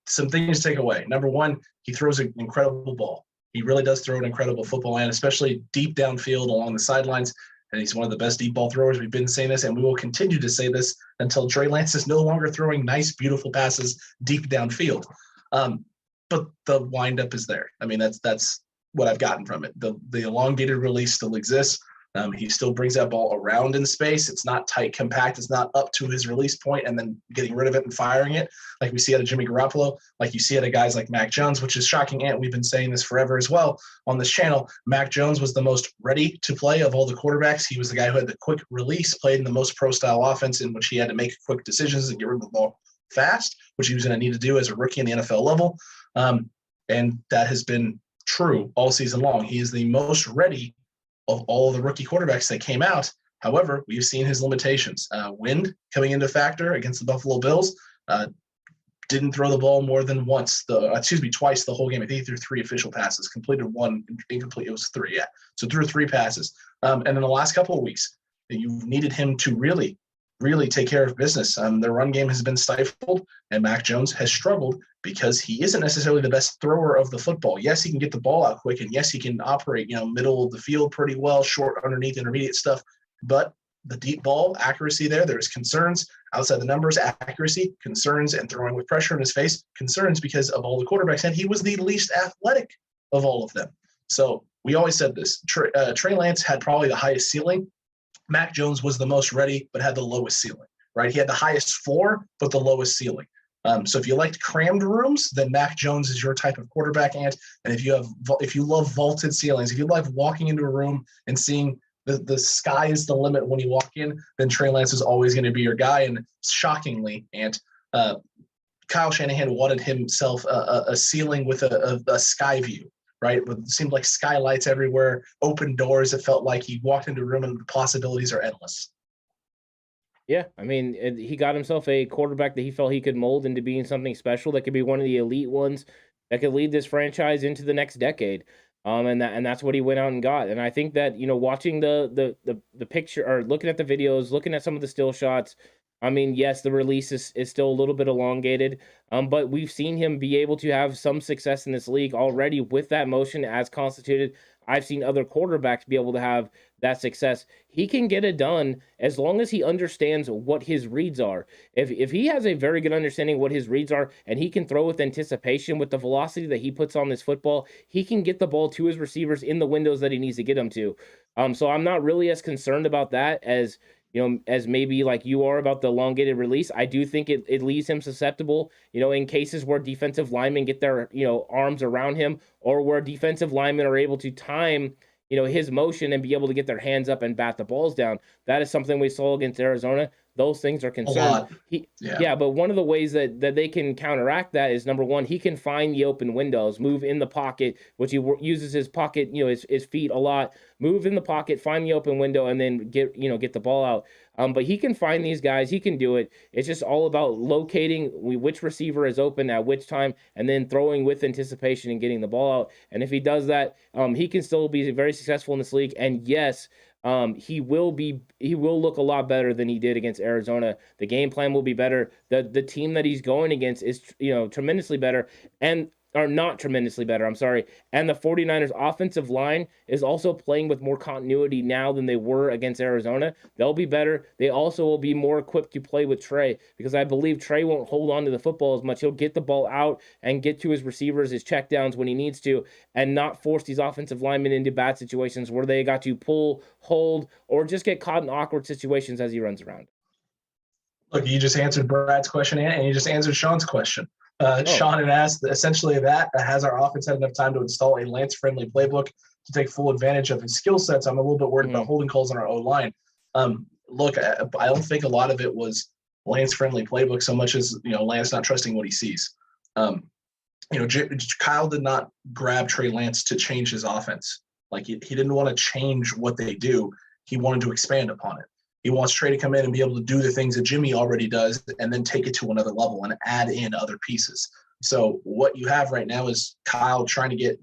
some things to take away. Number one, he throws an incredible ball. He really does throw an incredible football, and especially deep downfield along the sidelines. and he's one of the best deep ball throwers. We've been saying this, and we will continue to say this until Trey Lance is no longer throwing nice, beautiful passes deep downfield. But the windup is there. I mean, that's what I've gotten from it. The elongated release still exists. He still brings that ball around in space. It's not tight, compact. It's not up to his release point and then getting rid of it and firing it like we see out of Jimmy Garoppolo, like you see out of guys like Mac Jones, which is shocking. And we've been saying this forever as well on this channel. Mac Jones was the most ready to play of all the quarterbacks. He was the guy who had the quick release, played in the most pro-style offense in which he had to make quick decisions and get rid of the ball fast, which he was going to need to do as a rookie in the NFL level. And that has been true all season long. He is the most ready of all of the rookie quarterbacks that came out. However, we've seen his limitations. Wind coming into factor against the Buffalo Bills. Didn't throw the ball more than twice the whole game. I think he threw 3 official passes, completed 1 incomplete. It was 3, yeah. So threw 3 passes. And in the last couple of weeks, you've needed him to really take care of business. Their run game has been stifled, and Mac Jones has struggled because he isn't necessarily the best thrower of the football. Yes, he can get the ball out quick, and yes, he can operate, middle of the field pretty well, short, underneath, intermediate stuff. But the deep ball accuracy there's concerns. Outside the numbers, accuracy, concerns, and throwing with pressure in his face, concerns because of all the quarterbacks, and he was the least athletic of all of them. So we always said this. Trey Lance had probably the highest ceiling. Mac Jones was the most ready, but had the lowest ceiling, right? He had the highest floor, but the lowest ceiling. So if you liked crammed rooms, then Mac Jones is your type of quarterback, and if you love vaulted ceilings, if you love walking into a room and seeing the sky is the limit when you walk in, then Trey Lance is always going to be your guy. And shockingly, Kyle Shanahan wanted himself a ceiling with a sky view. Right? It seemed like skylights everywhere, open doors. It felt like he walked into a room and the possibilities are endless. Yeah, I mean, he got himself a quarterback that he felt he could mold into being something special that could be one of the elite ones that could lead this franchise into the next decade. And that's what he went out and got. And I think that, watching the picture or looking at the videos, looking at some of the still shots, I mean, yes, the release is still a little bit elongated, but we've seen him be able to have some success in this league already with that motion as constituted. I've seen other quarterbacks be able to have that success. He can get it done as long as he understands what his reads are. If he has a very good understanding of what his reads are and he can throw with anticipation with the velocity that he puts on this football, he can get the ball to his receivers in the windows that he needs to get them to. So I'm not really as concerned about that as maybe like you are about the elongated release. I do think it leaves him susceptible, in cases where defensive linemen get their, arms around him, or where defensive linemen are able to time, his motion and be able to get their hands up and bat the balls down. That is something we saw against Arizona. Those things are concerned. But one of the ways that they can counteract that is, number one, he can find the open windows, move in the pocket, which he uses his pocket, his feet a lot, move in the pocket, find the open window, and then get the ball out. But he can find these guys. He can do it. It's just all about locating which receiver is open at which time and then throwing with anticipation and getting the ball out. And if he does that, he can still be very successful in this league. And yes, he will look a lot better than he did against Arizona. The game plan will be better. The team that he's going against is, tremendously better, or not tremendously better, I'm sorry. And the 49ers offensive line is also playing with more continuity now than they were against Arizona. They'll be better. They also will be more equipped to play with Trey, because I believe Trey won't hold on to the football as much. He'll get the ball out and get to his receivers, his checkdowns when he needs to, and not force these offensive linemen into bad situations where they got to pull, hold, or just get caught in awkward situations as he runs around. Look, you just answered Brad's question and you just answered Sean's question. Sean had asked essentially that has our offense had enough time to install a Lance-friendly playbook to take full advantage of his skill sets? I'm a little bit worried about holding calls on our O-line. Look, I don't think a lot of it was Lance-friendly playbook so much as, Lance not trusting what he sees. Kyle did not grab Trey Lance to change his offense. Like he didn't want to change what they do. He wanted to expand upon it. He wants Trey to come in and be able to do the things that Jimmy already does and then take it to another level and add in other pieces. So what you have right now is Kyle trying to get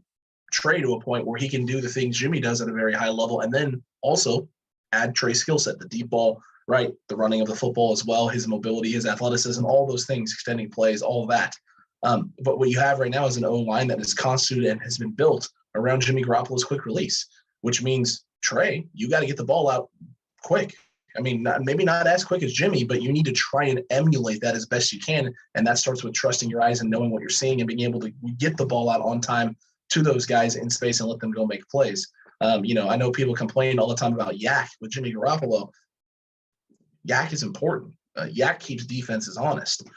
Trey to a point where he can do the things Jimmy does at a very high level, and then also add Trey's skill set, the deep ball, right, the running of the football as well, his mobility, his athleticism, all those things, extending plays, all of that. But what you have right now is an O-line that is constituted and has been built around Jimmy Garoppolo's quick release, which means Trey, you got to get the ball out quick. I mean, maybe not as quick as Jimmy, but you need to try and emulate that as best you can. And that starts with trusting your eyes and knowing what you're seeing and being able to get the ball out on time to those guys in space and let them go make plays. I know people complain all the time about Yak with Jimmy Garoppolo. Yak is important. Yak keeps defenses honest.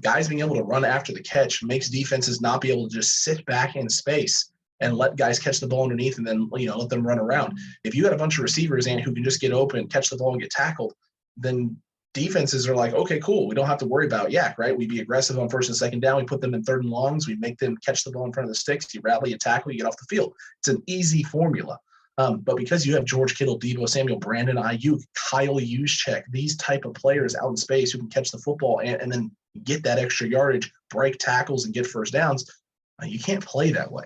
Guys being able to run after the catch makes defenses not be able to just sit back in space and let guys catch the ball underneath and then, let them run around. If you had a bunch of receivers and who can just get open, catch the ball and get tackled, then defenses are like, okay, cool. We don't have to worry about Yak, right? We be aggressive on first and second down. We put them in third and longs. We make them catch the ball in front of the sticks. You rally, you tackle, you get off the field. It's an easy formula. But because you have George Kittle, Deebo Samuel, Brandon Ayuk, Kyle Juszczyk, these type of players out in space who can catch the football and then get that extra yardage, break tackles, and get first downs, you can't play that way.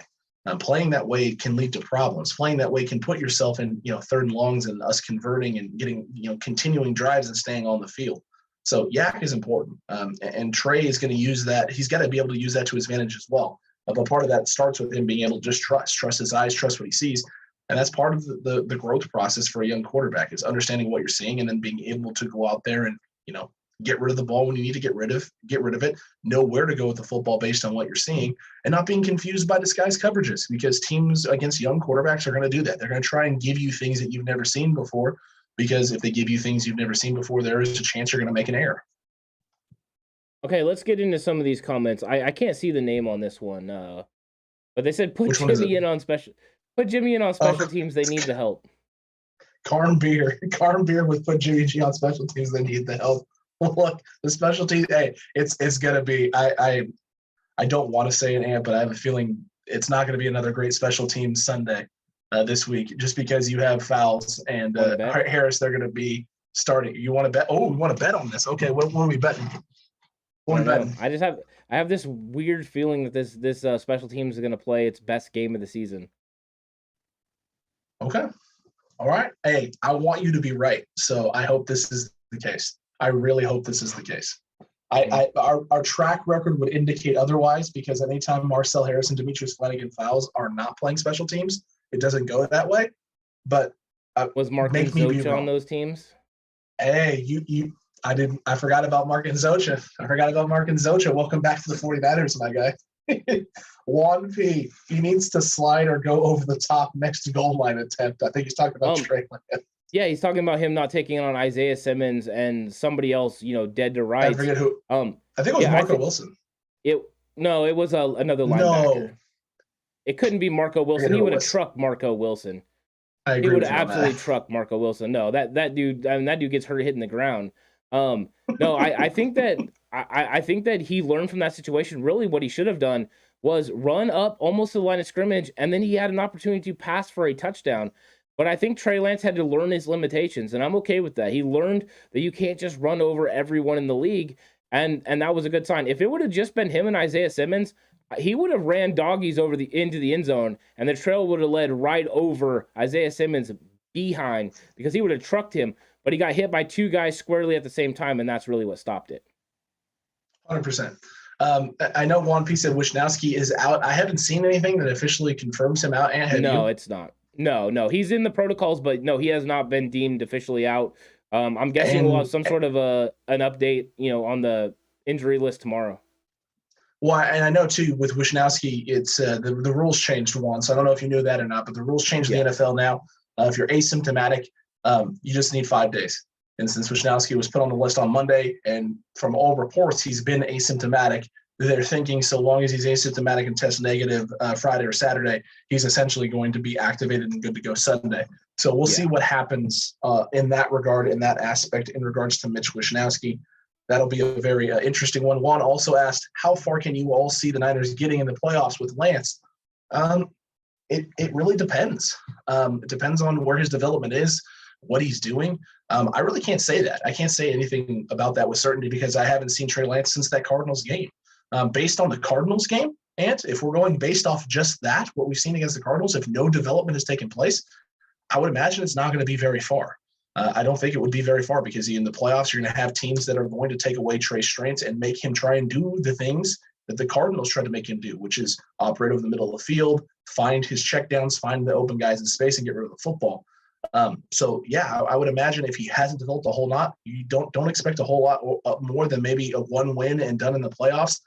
Playing that way can lead to problems. Playing that way can put yourself in, third and longs and us converting and getting, continuing drives and staying on the field. So Yak is important. And Trey is going to use that. He's got to be able to use that to his advantage as well. But part of that starts with him being able to just trust his eyes, trust what he sees. And that's part of the growth process for a young quarterback is understanding what you're seeing and then being able to go out there and, get rid of the ball when you need to get rid of it, know where to go with the football based on what you're seeing, and not being confused by disguised coverages because teams against young quarterbacks are going to do that. They're going to try and give you things that you've never seen before because if they give you things you've never seen before, there is a chance you're going to make an error. Okay, let's get into some of these comments. I can't see the name on this one, but they said put Jimmy in on special teams. They need the help. Carm Beer with put Jimmy G on special teams. They need the help. Look, the special teams. Hey, it's gonna be. I don't want to say it, but I have a feeling it's not going to be another great special teams Sunday this week, just because you have fouls and Harris. They're going to be starting. You want to bet? Oh, we want to bet on this. Okay, what are we betting? I have this weird feeling that this special teams is going to play its best game of the season. Okay. All right. Hey, I want you to be right. So I hope this is the case. I really hope this is the case. Our track record would indicate otherwise because anytime Marcel Harris and Demetrius Flanagan fouls are not playing special teams, it doesn't go that way. But was Mark and Zocha on those teams? Hey, I forgot about Mark and Zocha. Welcome back to the 49ers, my guy. Juan P. He needs to slide or go over the top next goal line attempt. I think he's talking about Trey Lance. Yeah, he's talking about him not taking on Isaiah Simmons and somebody else, dead to rights. I forget who. I think it was Marco Wilson. It was another linebacker. No. It couldn't be Marco Wilson. He would have trucked Marco Wilson. I agree. He would have absolutely trucked Marco Wilson. No, that dude gets hurt hitting the ground. No, I think that he learned from that situation. Really, what he should have done was run up almost to the line of scrimmage, and then he had an opportunity to pass for a touchdown. But I think Trey Lance had to learn his limitations, and I'm okay with that. He learned that you can't just run over everyone in the league, and that was a good sign. If it would have just been him and Isaiah Simmons, he would have ran doggies into the end zone, and the trail would have led right over Isaiah Simmons' behind because he would have trucked him. But he got hit by two guys squarely at the same time, and that's really what stopped it. 100%. I know Juan P said Wishnowsky is out. I haven't seen anything that officially confirms him out. No, it's not. No, he's in the protocols, but no, he has not been deemed officially out. I'm guessing we'll have some sort of an update, on the injury list tomorrow. Well, and I know too with Wishnowsky, it's the rules changed once. I don't know if you knew that or not, but the rules changed in the NFL now. If you're asymptomatic, you just need 5 days. And since Wishnowsky was put on the list on Monday, and from all reports, he's been asymptomatic, they're thinking so long as he's asymptomatic and tests negative Friday or Saturday, he's essentially going to be activated and good to go Sunday. So we'll see what happens in that regard, in that aspect, in regards to Mitch Wishnowsky. That'll be a very interesting one. Juan also asked, how far can you all see the Niners getting in the playoffs with Lance? It really depends. It depends on where his development is, what he's doing. I really can't say that. I can't say anything about that with certainty because I haven't seen Trey Lance since that Cardinals game. Based on the Cardinals game, and if we're going based off just that, what we've seen against the Cardinals, if no development has taken place, I would imagine it's not going to be very far. I don't think it would be very far because in the playoffs, you're going to have teams that are going to take away Trey's strengths and make him try and do the things that the Cardinals tried to make him do, which is operate over the middle of the field, find his checkdowns, find the open guys in space, and get rid of the football. So yeah, I would imagine if he hasn't developed a whole lot, you don't expect a whole lot more than maybe a 1 win and done in the playoffs.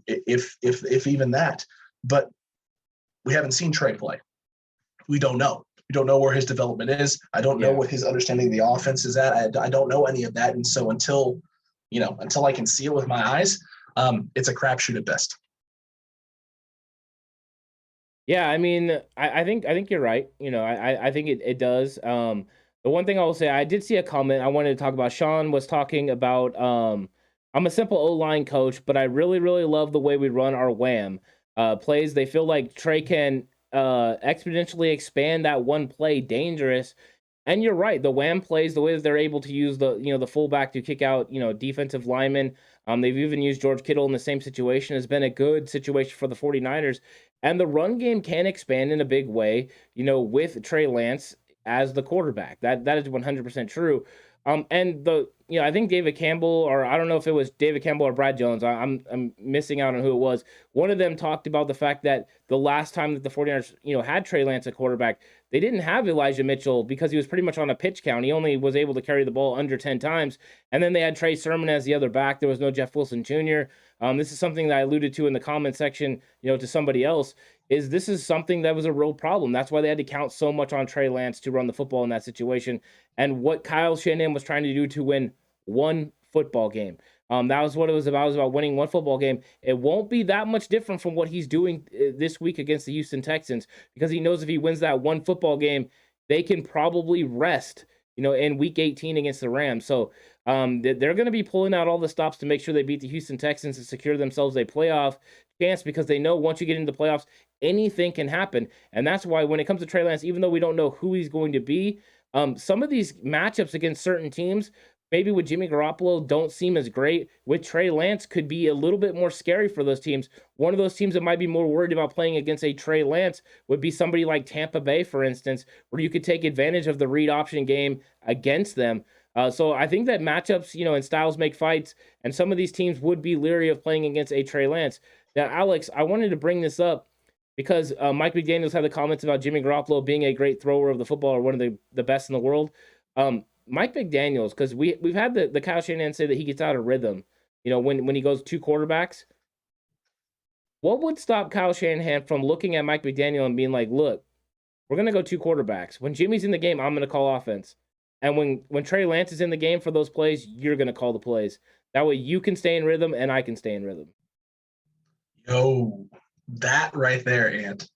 If even that, but we haven't seen Trey play. We don't know. We don't know where his development is. I don't know what his understanding of the offense is at. I don't know any of that. And so until I can see it with my eyes, it's a crapshoot at best. Yeah, I mean, I think you're right. I think it does. The one thing I will say, I did see a comment I wanted to talk about. Sean was talking about, I'm a simple O-line coach, but I really, really love the way we run our wham plays. They feel like Trey can exponentially expand that one play dangerous. And you're right, the wham plays, the way that they're able to use the fullback to kick out, defensive linemen. They've even used George Kittle in the same situation, has been a good situation for the 49ers. And the run game can expand in a big way, with Trey Lance as the quarterback. That is 100% true. And I think David Campbell, or I don't know if it was David Campbell or Brad Jones, I'm missing out on who it was. One of them talked about the fact that the last time that the 49ers, had Trey Lance at quarterback, they didn't have Elijah Mitchell because he was pretty much on a pitch count. He only was able to carry the ball under 10 times. And then they had Trey Sermon as the other back. There was no Jeff Wilson Jr. This is something that I alluded to in the comment section, to somebody else, this is something that was a real problem. That's why they had to count so much on Trey Lance to run the football in that situation. And what Kyle Shanahan was trying to do to win one football game. That was what it was about. It was about winning one football game. It won't be that much different from what he's doing this week against the Houston Texans, because he knows if he wins that one football game, they can probably rest, in week 18 against the Rams. So they're going to be pulling out all the stops to make sure they beat the Houston Texans and secure themselves a playoff chance, because they know once you get into the playoffs, anything can happen. And that's why when it comes to Trey Lance, even though we don't know who he's going to be, some of these matchups against certain teams, maybe with Jimmy Garoppolo, don't seem as great. With Trey Lance, could be a little bit more scary for those teams. One of those teams that might be more worried about playing against a Trey Lance would be somebody like Tampa Bay, for instance, where you could take advantage of the read option game against them. So I think that matchups, and styles make fights, and some of these teams would be leery of playing against a Trey Lance. Now, Alex, I wanted to bring this up because Mike McDaniels had the comments about Jimmy Garoppolo being a great thrower of the football, or one of the best in the world. Mike McDaniels, because we've had the Kyle Shanahan say that he gets out of rhythm, when he goes two quarterbacks. What would stop Kyle Shanahan from looking at Mike McDaniel and being like, look, we're going to go two quarterbacks. When Jimmy's in the game, I'm going to call offense. And when Trey Lance is in the game for those plays, you're going to call the plays. That way you can stay in rhythm and I can stay in rhythm. Yo, that right there, Ant.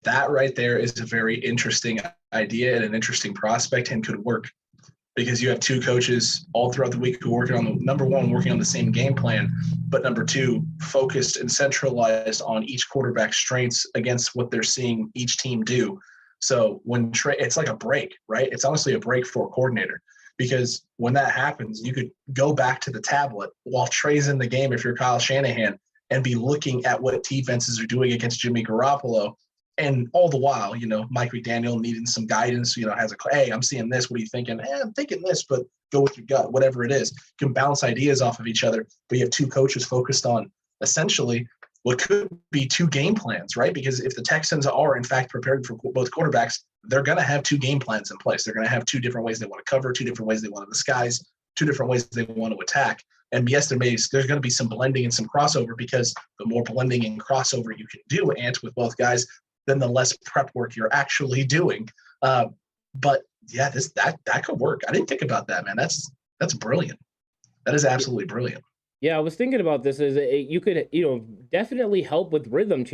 That right there is a very interesting idea and an interesting prospect, and could work, because you have two coaches all throughout the week who are working on working on the same game plan, but number two, focused and centralized on each quarterback's strengths against what they're seeing each team do. So when Trey, it's like a break, right? It's honestly a break for a coordinator, because when that happens, you could go back to the tablet while Trey's in the game, if you're Kyle Shanahan, and be looking at what defenses are doing against Jimmy Garoppolo. And all the while, Mike McDaniel needing some guidance, has hey, I'm seeing this. What are you thinking? I'm thinking this, but go with your gut, whatever it is. You can bounce ideas off of each other, but you have two coaches focused on essentially what could be two game plans, right? Because if the Texans are, in fact, prepared for both quarterbacks, they're going to have two game plans in place. They're going to have two different ways they want to cover, two different ways they want to disguise, two different ways they want to attack. And yes, there's going to be some blending and some crossover, because the more blending and crossover you can do, Ant, with both guys, then the less prep work you're actually doing. But yeah, that could work. I didn't think about that, man. That's brilliant. That is absolutely brilliant. Yeah, I was thinking about this as you could, definitely help with rhythm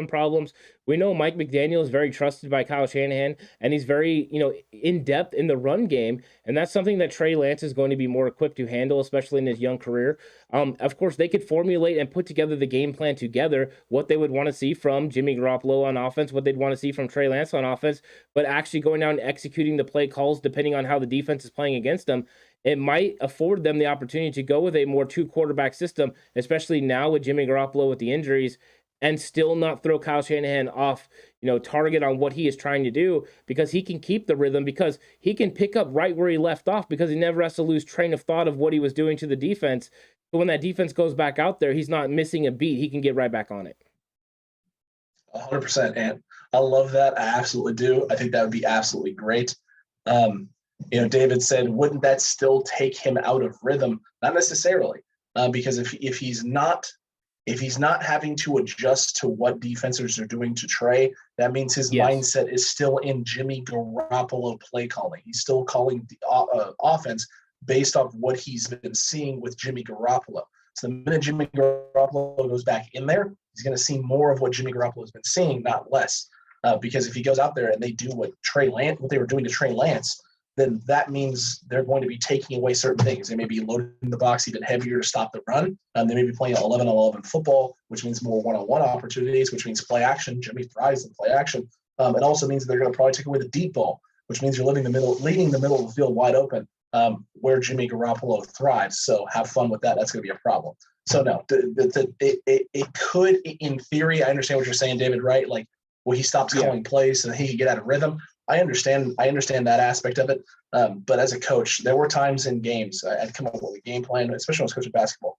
problems. We know Mike McDaniel is very trusted by Kyle Shanahan, and he's very, in depth in the run game. And that's something that Trey Lance is going to be more equipped to handle, especially in his young career. Of course, they could formulate and put together the game plan together, what they would want to see from Jimmy Garoppolo on offense, what they'd want to see from Trey Lance on offense, but actually going down and executing the play calls, depending on how the defense is playing against them, it might afford them the opportunity to go with a more two quarterback system, especially now with Jimmy Garoppolo with the injuries, and still not throw Kyle Shanahan off, target on what he is trying to do, because he can keep the rhythm, because he can pick up right where he left off, because he never has to lose train of thought of what he was doing to the defense. So when that defense goes back out there, he's not missing a beat. He can get right back on it. 100%, and I love that. I absolutely do. I think that would be absolutely great. David said, wouldn't that still take him out of rhythm? Not necessarily, because if he's not having to adjust to what defenses are doing to Trey, that means his mindset is still in Jimmy Garoppolo play calling. He's still calling the offense based off what he's been seeing with Jimmy Garoppolo. So the minute Jimmy Garoppolo goes back in there, he's going to see more of what Jimmy Garoppolo has been seeing, not less. Because if he goes out there and they do what they were doing to Trey Lance, then that means they're going to be taking away certain things. They may be loading the box even heavier to stop the run. They may be playing 11-on-11 football, which means more one-on-one opportunities, which means play action. Jimmy thrives in play action. It also means they're going to probably take away the deep ball, which means you're leaving the middle of the field wide open, where Jimmy Garoppolo thrives. So have fun with that. That's going to be a problem. So no, it could, in theory, I understand what you're saying, David, right? Like, well, he stops calling plays and he can get out of rhythm. I understand that aspect of it. But as a coach, there were times in games I'd come up with a game plan, especially when I was coaching basketball.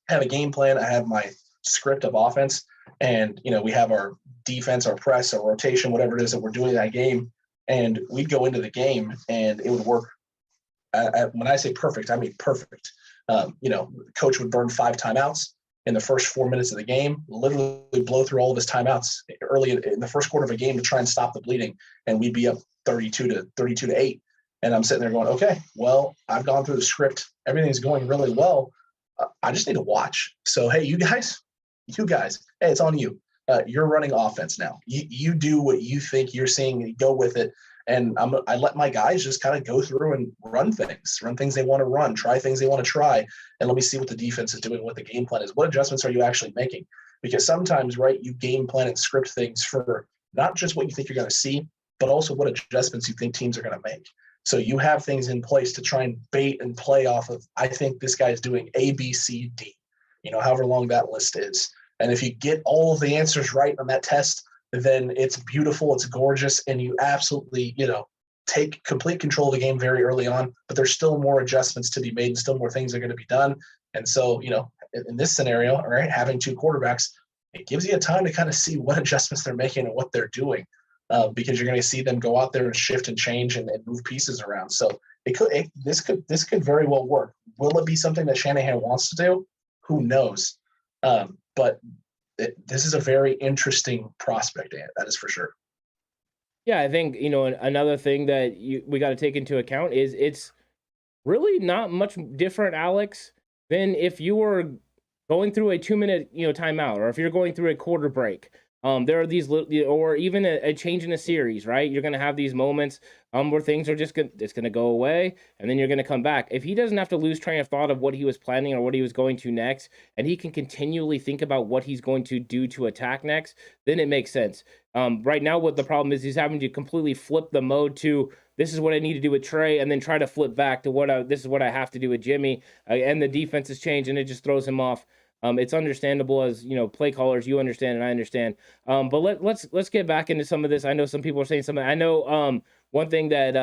I have a game plan. I have my script of offense, and we have our defense, our press, our rotation, whatever it is that we're doing in that game. And we'd go into the game, and it would work. When I say perfect, I mean perfect. The coach would burn 5 timeouts in the first 4 minutes of the game, literally blow through all of his timeouts early in the first quarter of a game to try and stop the bleeding. And we'd be up 32-8. And I'm sitting there going, okay, well, I've gone through the script. Everything's going really well. I just need to watch. So, hey, you guys, hey, it's on you. You're running offense now. You do what you think you're seeing, go with it. And I let my guys just kind of go through and run things they want to run, try things they want to try, and let me see what the defense is doing, what the game plan is. What adjustments are you actually making? Because sometimes, right, you game plan and script things for not just what you think you're going to see, but also what adjustments you think teams are going to make. So you have things in place to try and bait and play off of, I think this guy is doing A, B, C, D, however long that list is. And if you get all of the answers right on that test, then it's beautiful, it's gorgeous, and you absolutely, take complete control of the game very early on, but there's still more adjustments to be made and still more things are going to be done. And so, in this scenario, all right, having 2 quarterbacks, it gives you a time to kind of see what adjustments they're making and what they're doing, because you're going to see them go out there and shift and change and move pieces around. So this could very well work. Will it be something that Shanahan wants to do? Who knows? But this is a very interesting prospect, Ant. That is for sure. Yeah, I think, another thing that we got to take into account is it's really not much different, Alex, than if you were going through a 2-minute, timeout, or if you're going through a quarter break. There are these or even a change in a series, right? You're going to have these moments where things are just going to go away, and then you're going to come back. If he doesn't have to lose train of thought of what he was planning or what he was going to next, and he can continually think about what he's going to do to attack next, then it makes sense. Right now, what the problem is, he's having to completely flip the mode to, this is what I need to do with Trey, and then try to flip back to this is what I have to do with Jimmy, and the defense has changed, and it just throws him off. It's understandable as, play callers, you understand and I understand. But let's get back into some of this. I know some people are saying something. I know one thing that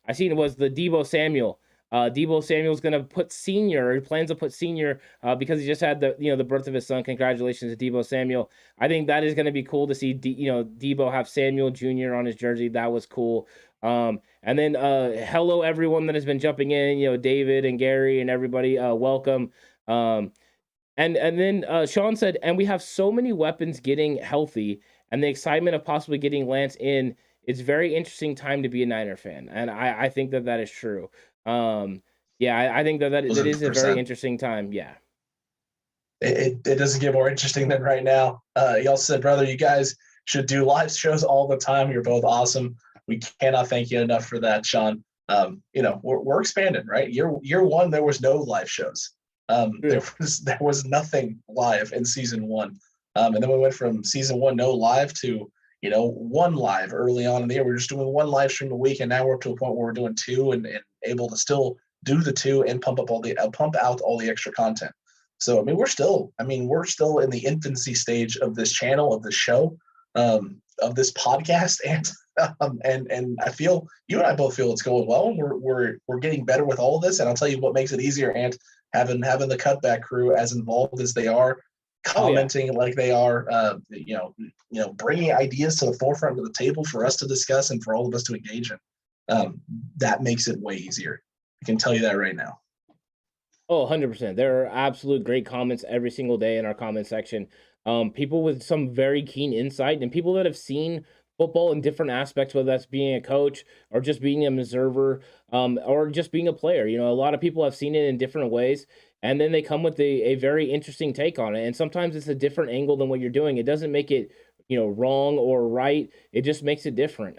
I seen was the Deebo Samuel. Deebo Samuel's going to put senior, he plans to put senior because he just had the birth of his son. Congratulations to Deebo Samuel. I think that is going to be cool to see, Deebo have Samuel Jr. on his jersey. That was cool. And then hello everyone that has been jumping in, David and Gary and everybody, welcome. And then Sean said, and we have so many weapons getting healthy, and the excitement of possibly getting Lance in. It's very interesting time to be a Niner fan, and I think that is true. I think that is a very interesting time. Yeah, it doesn't get more interesting than right now. He also said, brother, you guys should do live shows all the time. You're both awesome. We cannot thank you enough for that, Sean. We're expanding, right? Year 1, there was no live shows. There was nothing live in season 1. And then we went from season 1, no live, to, 1 live early on in the year. We were just doing 1 live stream a week, and now we're up to a point where we're doing 2 and able to still do the 2 and pump out all the extra content. So, we're still in the infancy stage of this channel, of this show, of this podcast. And I feel, you and I both feel it's going well. We're getting better with all of this. And I'll tell you what makes it easier, and having the Cutback crew as involved as they are, commenting like they are, bringing ideas to the forefront of the table for us to discuss and for all of us to engage in. That makes it way easier. I can tell you that right now. Oh, 100%. There are absolute great comments every single day in our comment section. People with some very keen insight and people that have seen football in different aspects, whether that's being a coach or just being an observer, or just being a player. A lot of people have seen it in different ways, and then they come with a very interesting take on it. And sometimes it's a different angle than what you're doing. It doesn't make it, wrong or right. It just makes it different.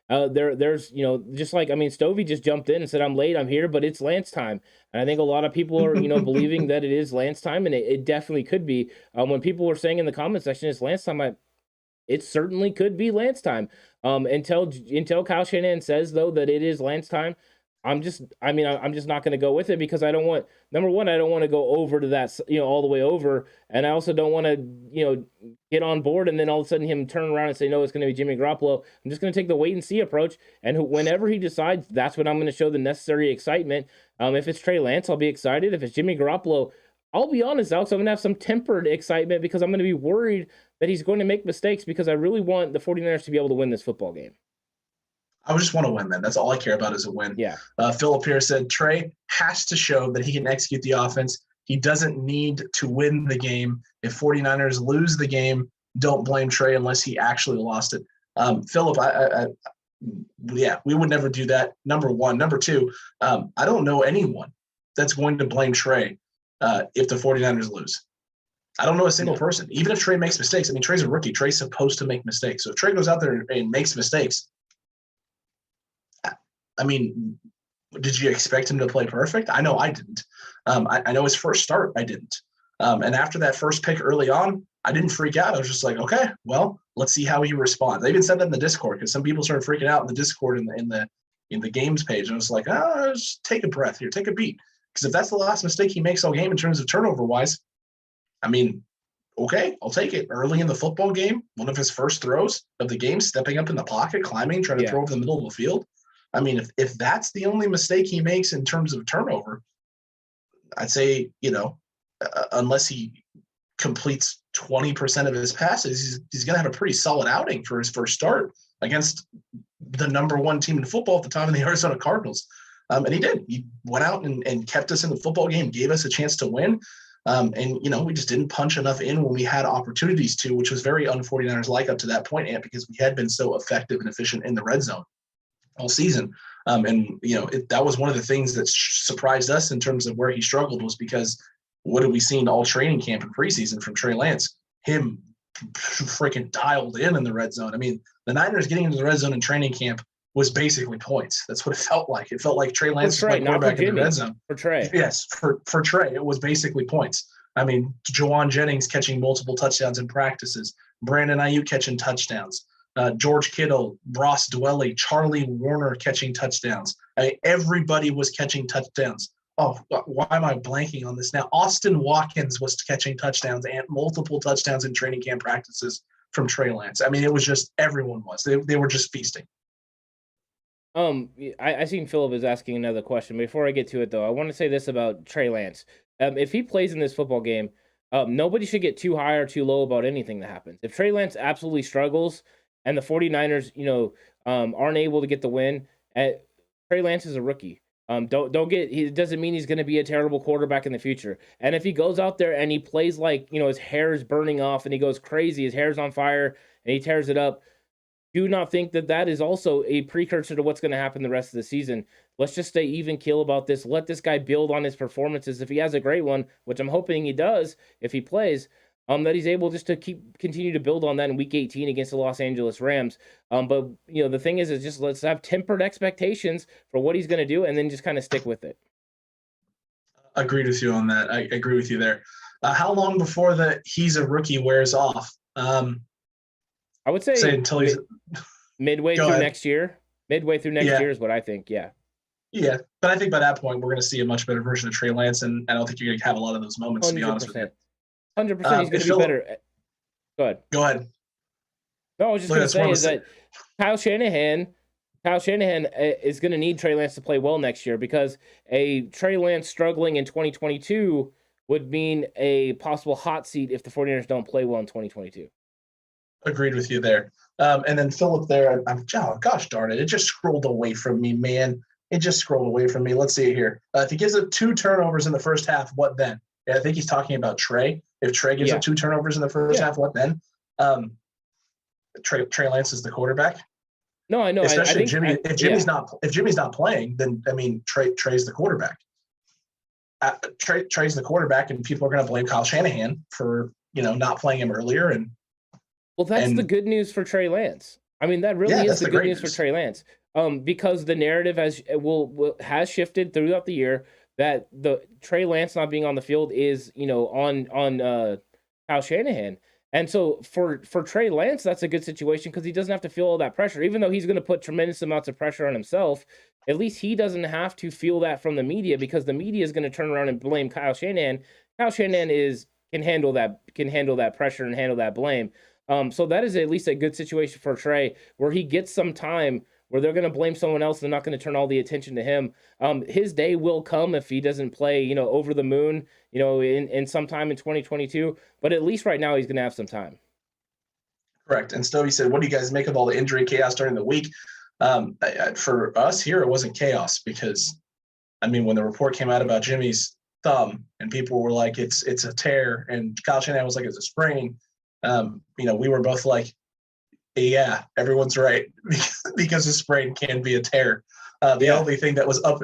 There's just like, Stovey just jumped in and said, I'm late, I'm here, but it's Lance time. And I think a lot of people are, believing that it is Lance time, and it definitely could be. When people were saying in the comment section, it's Lance time, it certainly could be Lance time. Until Kyle Shanahan says, though, that it is Lance time, I'm just not going to go with it, because I don't want, number one, I don't want to go over to that, all the way over. And I also don't want to, get on board and then all of a sudden him turn around and say, no, it's going to be Jimmy Garoppolo. I'm just going to take the wait and see approach. And whenever he decides, that's when I'm going to show the necessary excitement. If it's Trey Lance, I'll be excited. If it's Jimmy Garoppolo, I'll be honest, Alex, I'm going to have some tempered excitement, because I'm going to be worried that he's going to make mistakes, because I really want the 49ers to be able to win this football game. I just want to win, man. That's all I care about, is a win. Yeah. Philip here said Trey has to show that he can execute the offense. He doesn't need to win the game. If 49ers lose the game, don't blame Trey unless he actually lost it. Philip, we would never do that, number one. Number two, I don't know anyone that's going to blame Trey if the 49ers lose. I don't know a single person. Even if Trey makes mistakes, Trey's a rookie. Trey's supposed to make mistakes. So if Trey goes out there and makes mistakes, did you expect him to play perfect? I know I didn't. I know his first start, I didn't. And after that first pick early on, I didn't freak out. I was just like, okay, well, let's see how he responds. I even said that in the Discord, because some people started freaking out in the Discord in the games page. And I was like, just take a breath here, take a beat. Because if that's the last mistake he makes all game in terms of turnover-wise, okay, I'll take it. Early in the football game, one of his first throws of the game, stepping up in the pocket, climbing, trying to throw over the middle of the field. If that's the only mistake he makes in terms of turnover, I'd say, unless he completes 20% of his passes, he's going to have a pretty solid outing for his first start against the number one team in football at the time in the Arizona Cardinals. And he did. He went out and kept us in the football game, gave us a chance to win. We just didn't punch enough in when we had opportunities to, which was very un-49ers like up to that point, Ant, because we had been so effective and efficient in the red zone all season. That was one of the things that surprised us in terms of where he struggled, was because what have we seen all training camp and preseason from Trey Lance? Him freaking dialed in the red zone. The Niners getting into the red zone in training camp was basically points. That's what it felt like. It felt like Trey Lance was playing quarterback in the red zone. For Trey. Yes, for Trey, it was basically points. Jawan Jennings catching multiple touchdowns in practices, Brandon Ayuk catching touchdowns, George Kittle, Ross Dwelly, Charlie Warner catching touchdowns. Everybody was catching touchdowns. Oh, why am I blanking on this now? Austin Watkins was catching touchdowns and multiple touchdowns in training camp practices from Trey Lance. It was just, everyone was. They were just feasting. I seen Philip is asking another question. Before I get to it, though, I want to say this about Trey Lance. If he plays in this football game, nobody should get too high or too low about anything that happens. If Trey Lance absolutely struggles and the 49ers, aren't able to get the win, Trey Lance is a rookie. It doesn't mean he's going to be a terrible quarterback in the future. And if he goes out there and he plays like, his hair is burning off and he goes crazy, his hair's on fire and he tears it up, do not think that is also a precursor to what's going to happen the rest of the season. Let's just stay even keel about this. Let this guy build on his performances. If he has a great one, which I'm hoping he does if he plays, that he's able just to continue to build on that in Week 18 against the Los Angeles Rams. But the thing is just let's have tempered expectations for what he's going to do, and then just kind of stick with it. Agreed with you on that. I agree with you there. How long before he's a rookie wears off? I would say until he's midway through next year. Midway through next year is what I think. Yeah. Yeah, but I think by that point we're going to see a much better version of Trey Lance, and I don't think you're going to have a lot of those moments. 100%. To be honest with you. 100%, he's going to be better. Go ahead. No, I was just going to say is that Kyle Shanahan is going to need Trey Lance to play well next year, because a Trey Lance struggling in 2022 would mean a possible hot seat if the 49ers don't play well in 2022. Agreed with you there. And then Philip there, oh, gosh darn it. It just scrolled away from me, man. It just scrolled away from me. Let's see it here. If he gives up 2 turnovers in the first half, what then? Yeah, I think he's talking about Trey. If Trey gives up 2 turnovers in the first half, what then? Trey Lance is the quarterback. No, I know. Especially if Jimmy's not playing, then I mean Trey's the quarterback. Trey's the quarterback, and people are going to blame Kyle Shanahan for not playing him earlier. And that's the good news for Trey Lance. I mean, that really is the good news for Trey Lance. Because the narrative has shifted throughout the year that the Trey Lance not being on the field is on Kyle Shanahan. And so for Trey Lance, that's a good situation because he doesn't have to feel all that pressure. Even though he's going to put tremendous amounts of pressure on himself, at least he doesn't have to feel that from the media because the media is going to turn around and blame Kyle Shanahan. Kyle Shanahan can handle that pressure and handle that blame. So that is at least a good situation for Trey where he gets some time where they're going to blame someone else. They're not going to turn all the attention to him. His day will come if he doesn't play, over the moon, in sometime in 2022. But at least right now he's going to have some time. Correct. And Stovey said, what do you guys make of all the injury chaos during the week? For us here, it wasn't chaos because, I mean, when the report came out about Jimmy's thumb and people were like, it's a tear, and Kyle Shanahan was like, it's a sprain. We were both like, yeah, everyone's right because a sprain can be a tear. The only thing that was up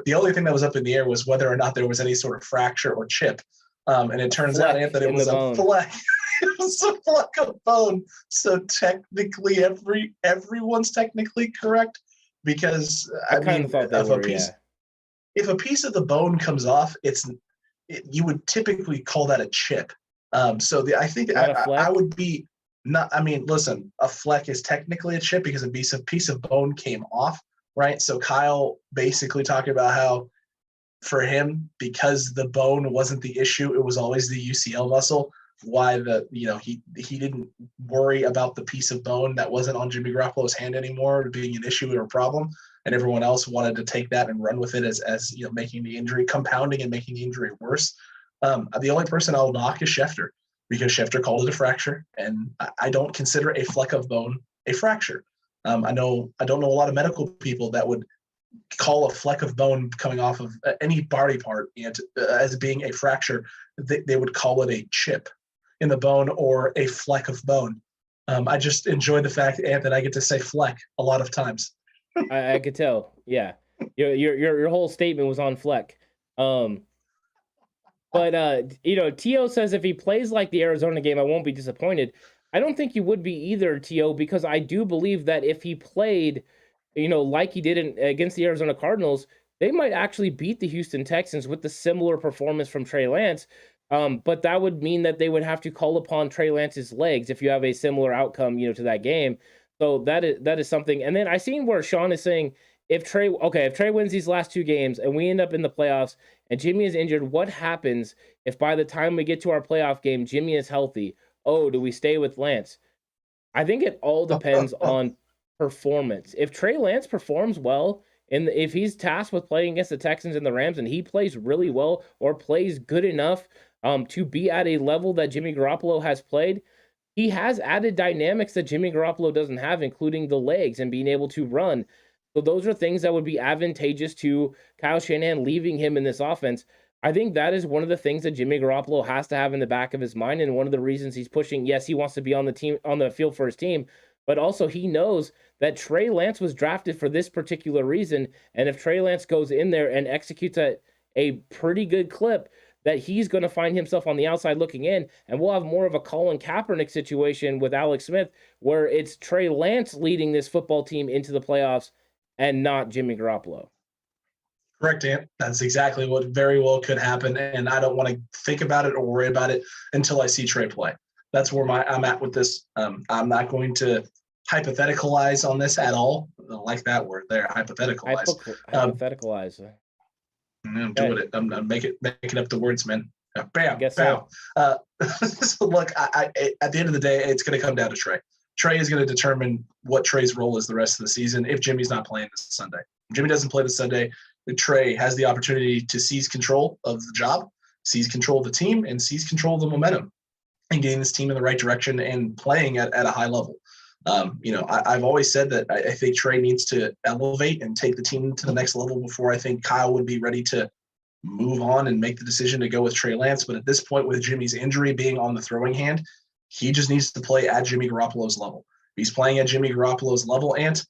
in the air was whether or not there was any sort of fracture or chip. And it turns out, Anthony, it was a fleck. It was a fleck of bone. So technically, everyone's technically correct because if a piece of the bone comes off, you would typically call that a chip. I think I would be. Listen, a fleck is technically a chip because a piece of bone came off, right? So Kyle basically talking about how for him, because the bone wasn't the issue, it was always the UCL muscle, why he didn't worry about the piece of bone that wasn't on Jimmy Garoppolo's hand anymore being an issue or a problem. And everyone else wanted to take that and run with it as making the injury, compounding and making the injury worse. The only person I'll knock is Schefter, because Schefter called it a fracture, and I don't consider a fleck of bone a fracture. I don't know a lot of medical people that would call a fleck of bone coming off of any body part as being a fracture. They would call it a chip in the bone or a fleck of bone. I just enjoy the fact, Anthony, I get to say fleck a lot of times. I could tell. Yeah, your whole statement was on fleck. But, T.O. says if he plays like the Arizona game, I won't be disappointed. I don't think you would be either, T.O., because I do believe that if he played, like he did against the Arizona Cardinals, they might actually beat the Houston Texans with the similar performance from Trey Lance. But that would mean that they would have to call upon Trey Lance's legs if you have a similar outcome, to that game. So that is something. And then I seen where Sean is saying, if Trey wins these last 2 games and we end up in the playoffs and Jimmy is injured, what happens if by the time we get to our playoff game, Jimmy is healthy? Oh, do we stay with Lance? I think it all depends on performance. If Trey Lance performs well, and if he's tasked with playing against the Texans and the Rams and he plays really well or plays good enough to be at a level that Jimmy Garoppolo has played, he has added dynamics that Jimmy Garoppolo doesn't have, including the legs and being able to run. So those are things that would be advantageous to Kyle Shanahan leaving him in this offense. I think that is one of the things that Jimmy Garoppolo has to have in the back of his mind, and one of the reasons he's pushing. Yes, he wants to be on the field for his team, but also he knows that Trey Lance was drafted for this particular reason, and if Trey Lance goes in there and executes at a pretty good clip, that he's going to find himself on the outside looking in, and we'll have more of a Colin Kaepernick situation with Alex Smith, where it's Trey Lance leading this football team into the playoffs and not Jimmy Garoppolo. Correct, Ant. That's exactly what very well could happen, and I don't want to think about it or worry about it until I see Trey play. That's where I'm at with this. I'm not going to hypotheticalize on this at all. I don't like that word there, hypotheticalize. Hypotheticalize. I'm doing it. I'm making up the words, man. Bam, I guess bam. So look, I at the end of the day, it's going to come down to Trey. Trey is going to determine what Trey's role is the rest of the season if Jimmy's not playing this Sunday. If Jimmy doesn't play this Sunday, Trey has the opportunity to seize control of the job, sees control of the team and sees control of the momentum and getting this team in the right direction and playing at a high level. I've always said that I think Trey needs to elevate and take the team to the next level before I think Kyle would be ready to move on and make the decision to go with Trey Lance. But at this point, with Jimmy's injury being on the throwing hand, he just needs to play at Jimmy Garoppolo's level. He's playing at Jimmy Garoppolo's level and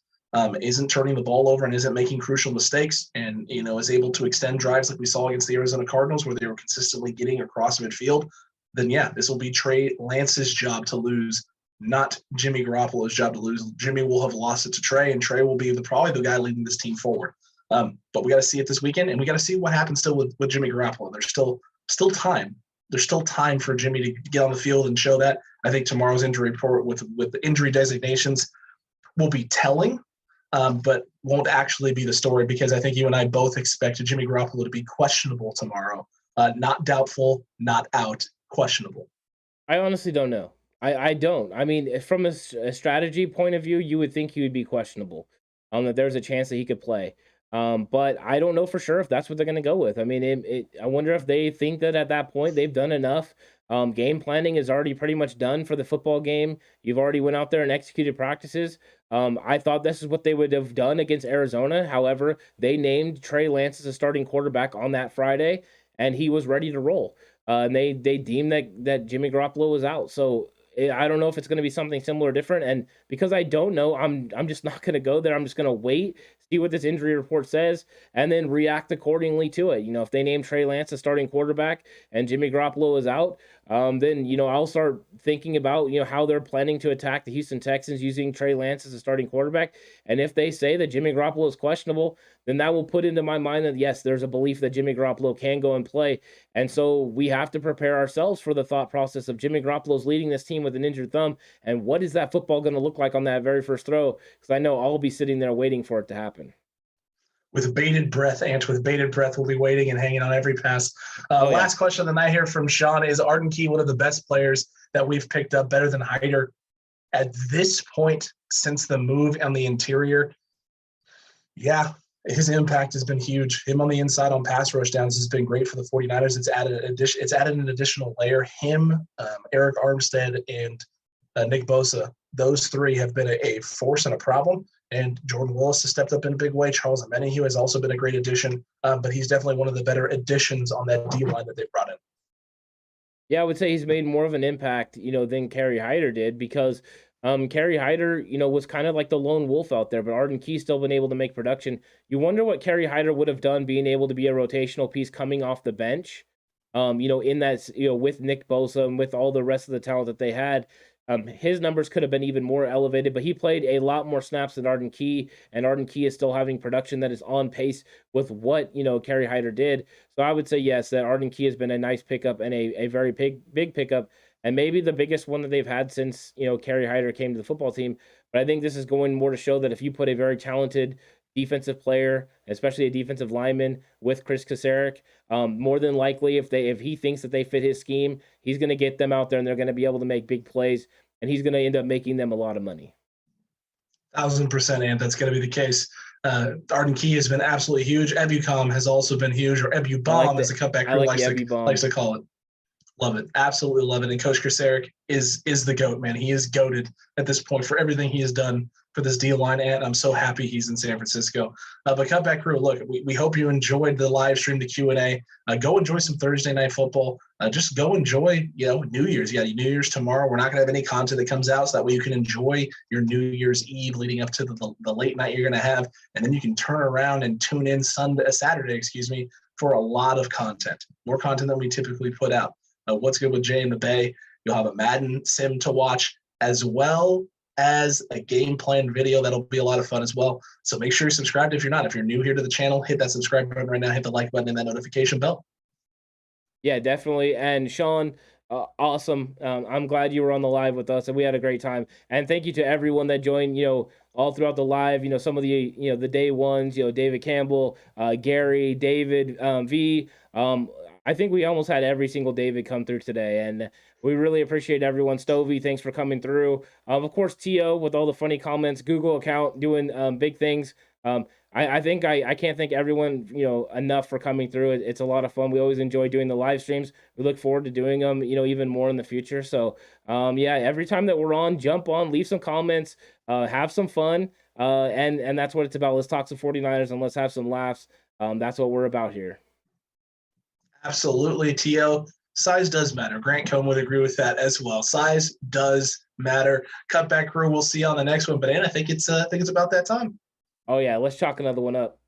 isn't turning the ball over and isn't making crucial mistakes and, is able to extend drives like we saw against the Arizona Cardinals where they were consistently getting across midfield, then yeah, this will be Trey Lance's job to lose, not Jimmy Garoppolo's job to lose. Jimmy will have lost it to Trey, and Trey will be probably the guy leading this team forward. But we got to see it this weekend, and we got to see what happens still with Jimmy Garoppolo. There's still time. There's still time for Jimmy to get on the field and show that. I think tomorrow's injury report with the injury designations will be telling, but won't actually be the story because I think you and I both expect Jimmy Garoppolo to be questionable tomorrow. Not doubtful, not out, questionable. I honestly don't know. I don't. I mean, from a strategy point of view, you would think he would be questionable. That there's a chance that he could play. But I don't know for sure if that's what they're going to go with. I mean, I wonder if they think that at that point they've done enough. Game planning is already pretty much done for the football game. You've already went out there and executed practices. I thought this is what they would have done against Arizona. However, they named Trey Lance as a starting quarterback on that Friday, and he was ready to roll. And they deemed that Jimmy Garoppolo was out. So I don't know if it's going to be something similar or different. And because I don't know, I'm just not going to go there. I'm just going to wait, see what this injury report says, and then react accordingly to it. If they name Trey Lance a starting quarterback and Jimmy Garoppolo is out, then, I'll start thinking about, how they're planning to attack the Houston Texans using Trey Lance as a starting quarterback. And if they say that Jimmy Garoppolo is questionable, then that will put into my mind that, yes, there's a belief that Jimmy Garoppolo can go and play. And so we have to prepare ourselves for the thought process of Jimmy Garoppolo's leading this team with an injured thumb. And what is that football going to look like on that very first throw? Because I know I'll be sitting there waiting for it to happen. With bated breath, we'll be waiting and hanging on every pass. Last question of the night here from Sean. Is Arden Key one of the best players that we've picked up, better than Hyder? At this point, since the move on the interior, yeah, his impact has been huge. Him on the inside on pass rush downs has been great for the 49ers. It's added an additional layer. Him, Eric Armstead, and Nick Bosa, those three have been a force and a problem. And Jordan Willis has stepped up in a big way. Charles Omenihu has also been a great addition, but he's definitely one of the better additions on that D-line that they brought in. Yeah, I would say he's made more of an impact, than Kerry Hyder did because Kerry Hyder, was kind of like the lone wolf out there, but Arden Key's still been able to make production. You wonder what Kerry Hyder would have done being able to be a rotational piece coming off the bench, in that, with Nick Bosa and with all the rest of the talent that they had. His numbers could have been even more elevated, but he played a lot more snaps than Arden Key, and Arden Key is still having production that is on pace with what, Kerry Hyder did. So I would say, yes, that Arden Key has been a nice pickup and a very big pickup, and maybe the biggest one that they've had since, Kerry Hyder came to the football team. But I think this is going more to show that if you put a very talented defensive player, especially a defensive lineman, with Chris Kasarik, more than likely, if he thinks that they fit his scheme, he's going to get them out there and they're going to be able to make big plays, and he's going to end up making them a lot of money. 1,000%, and that's going to be the case. Arden Key has been absolutely huge. Ebukam has also been huge, or Ebubom, as the cutback crew likes to call it. Love it. Absolutely love it. And Coach Kasarik is the GOAT, man. He is goated at this point for everything he has done for this D-line, and I'm so happy he's in San Francisco. But Cutback crew, look, we hope you enjoyed the live stream, the Q&A. Go enjoy some Thursday night football. Just go enjoy, New Year's. Yeah, New Year's tomorrow. We're not going to have any content that comes out, so that way you can enjoy your New Year's Eve leading up to the late night you're going to have, and then you can turn around and tune in Saturday, for a lot of content, more content than we typically put out. What's Good with Jay in the Bay. You'll have a Madden sim to watch, as well as a game plan video. That'll be a lot of fun as well. So make sure you're subscribed if you're not. If you're new here to the channel, hit that subscribe button right now, hit the like button and that notification bell. Yeah, definitely. And Sean, awesome. I'm glad you were on the live with us, and we had a great time. And thank you to everyone that joined, all throughout the live, some of the, the day ones, David Campbell, Gary, David, V. I think we almost had every single David come through today, and we really appreciate everyone. Stovey, thanks for coming through. Of course, T.O. with all the funny comments, Google account doing big things. I think I can't thank everyone, enough for coming through. It's a lot of fun. We always enjoy doing the live streams. We look forward to doing them, even more in the future. So, every time that we're on, jump on, leave some comments, have some fun. And that's what it's about. Let's talk some 49ers and let's have some laughs. That's what we're about here. Absolutely, T.O. Size does matter. Grant Cohn would agree with that as well. Size does matter. Cutback crew, we'll see you on the next one. But, Ann, I think it's about that time. Oh, yeah. Let's chalk another one up.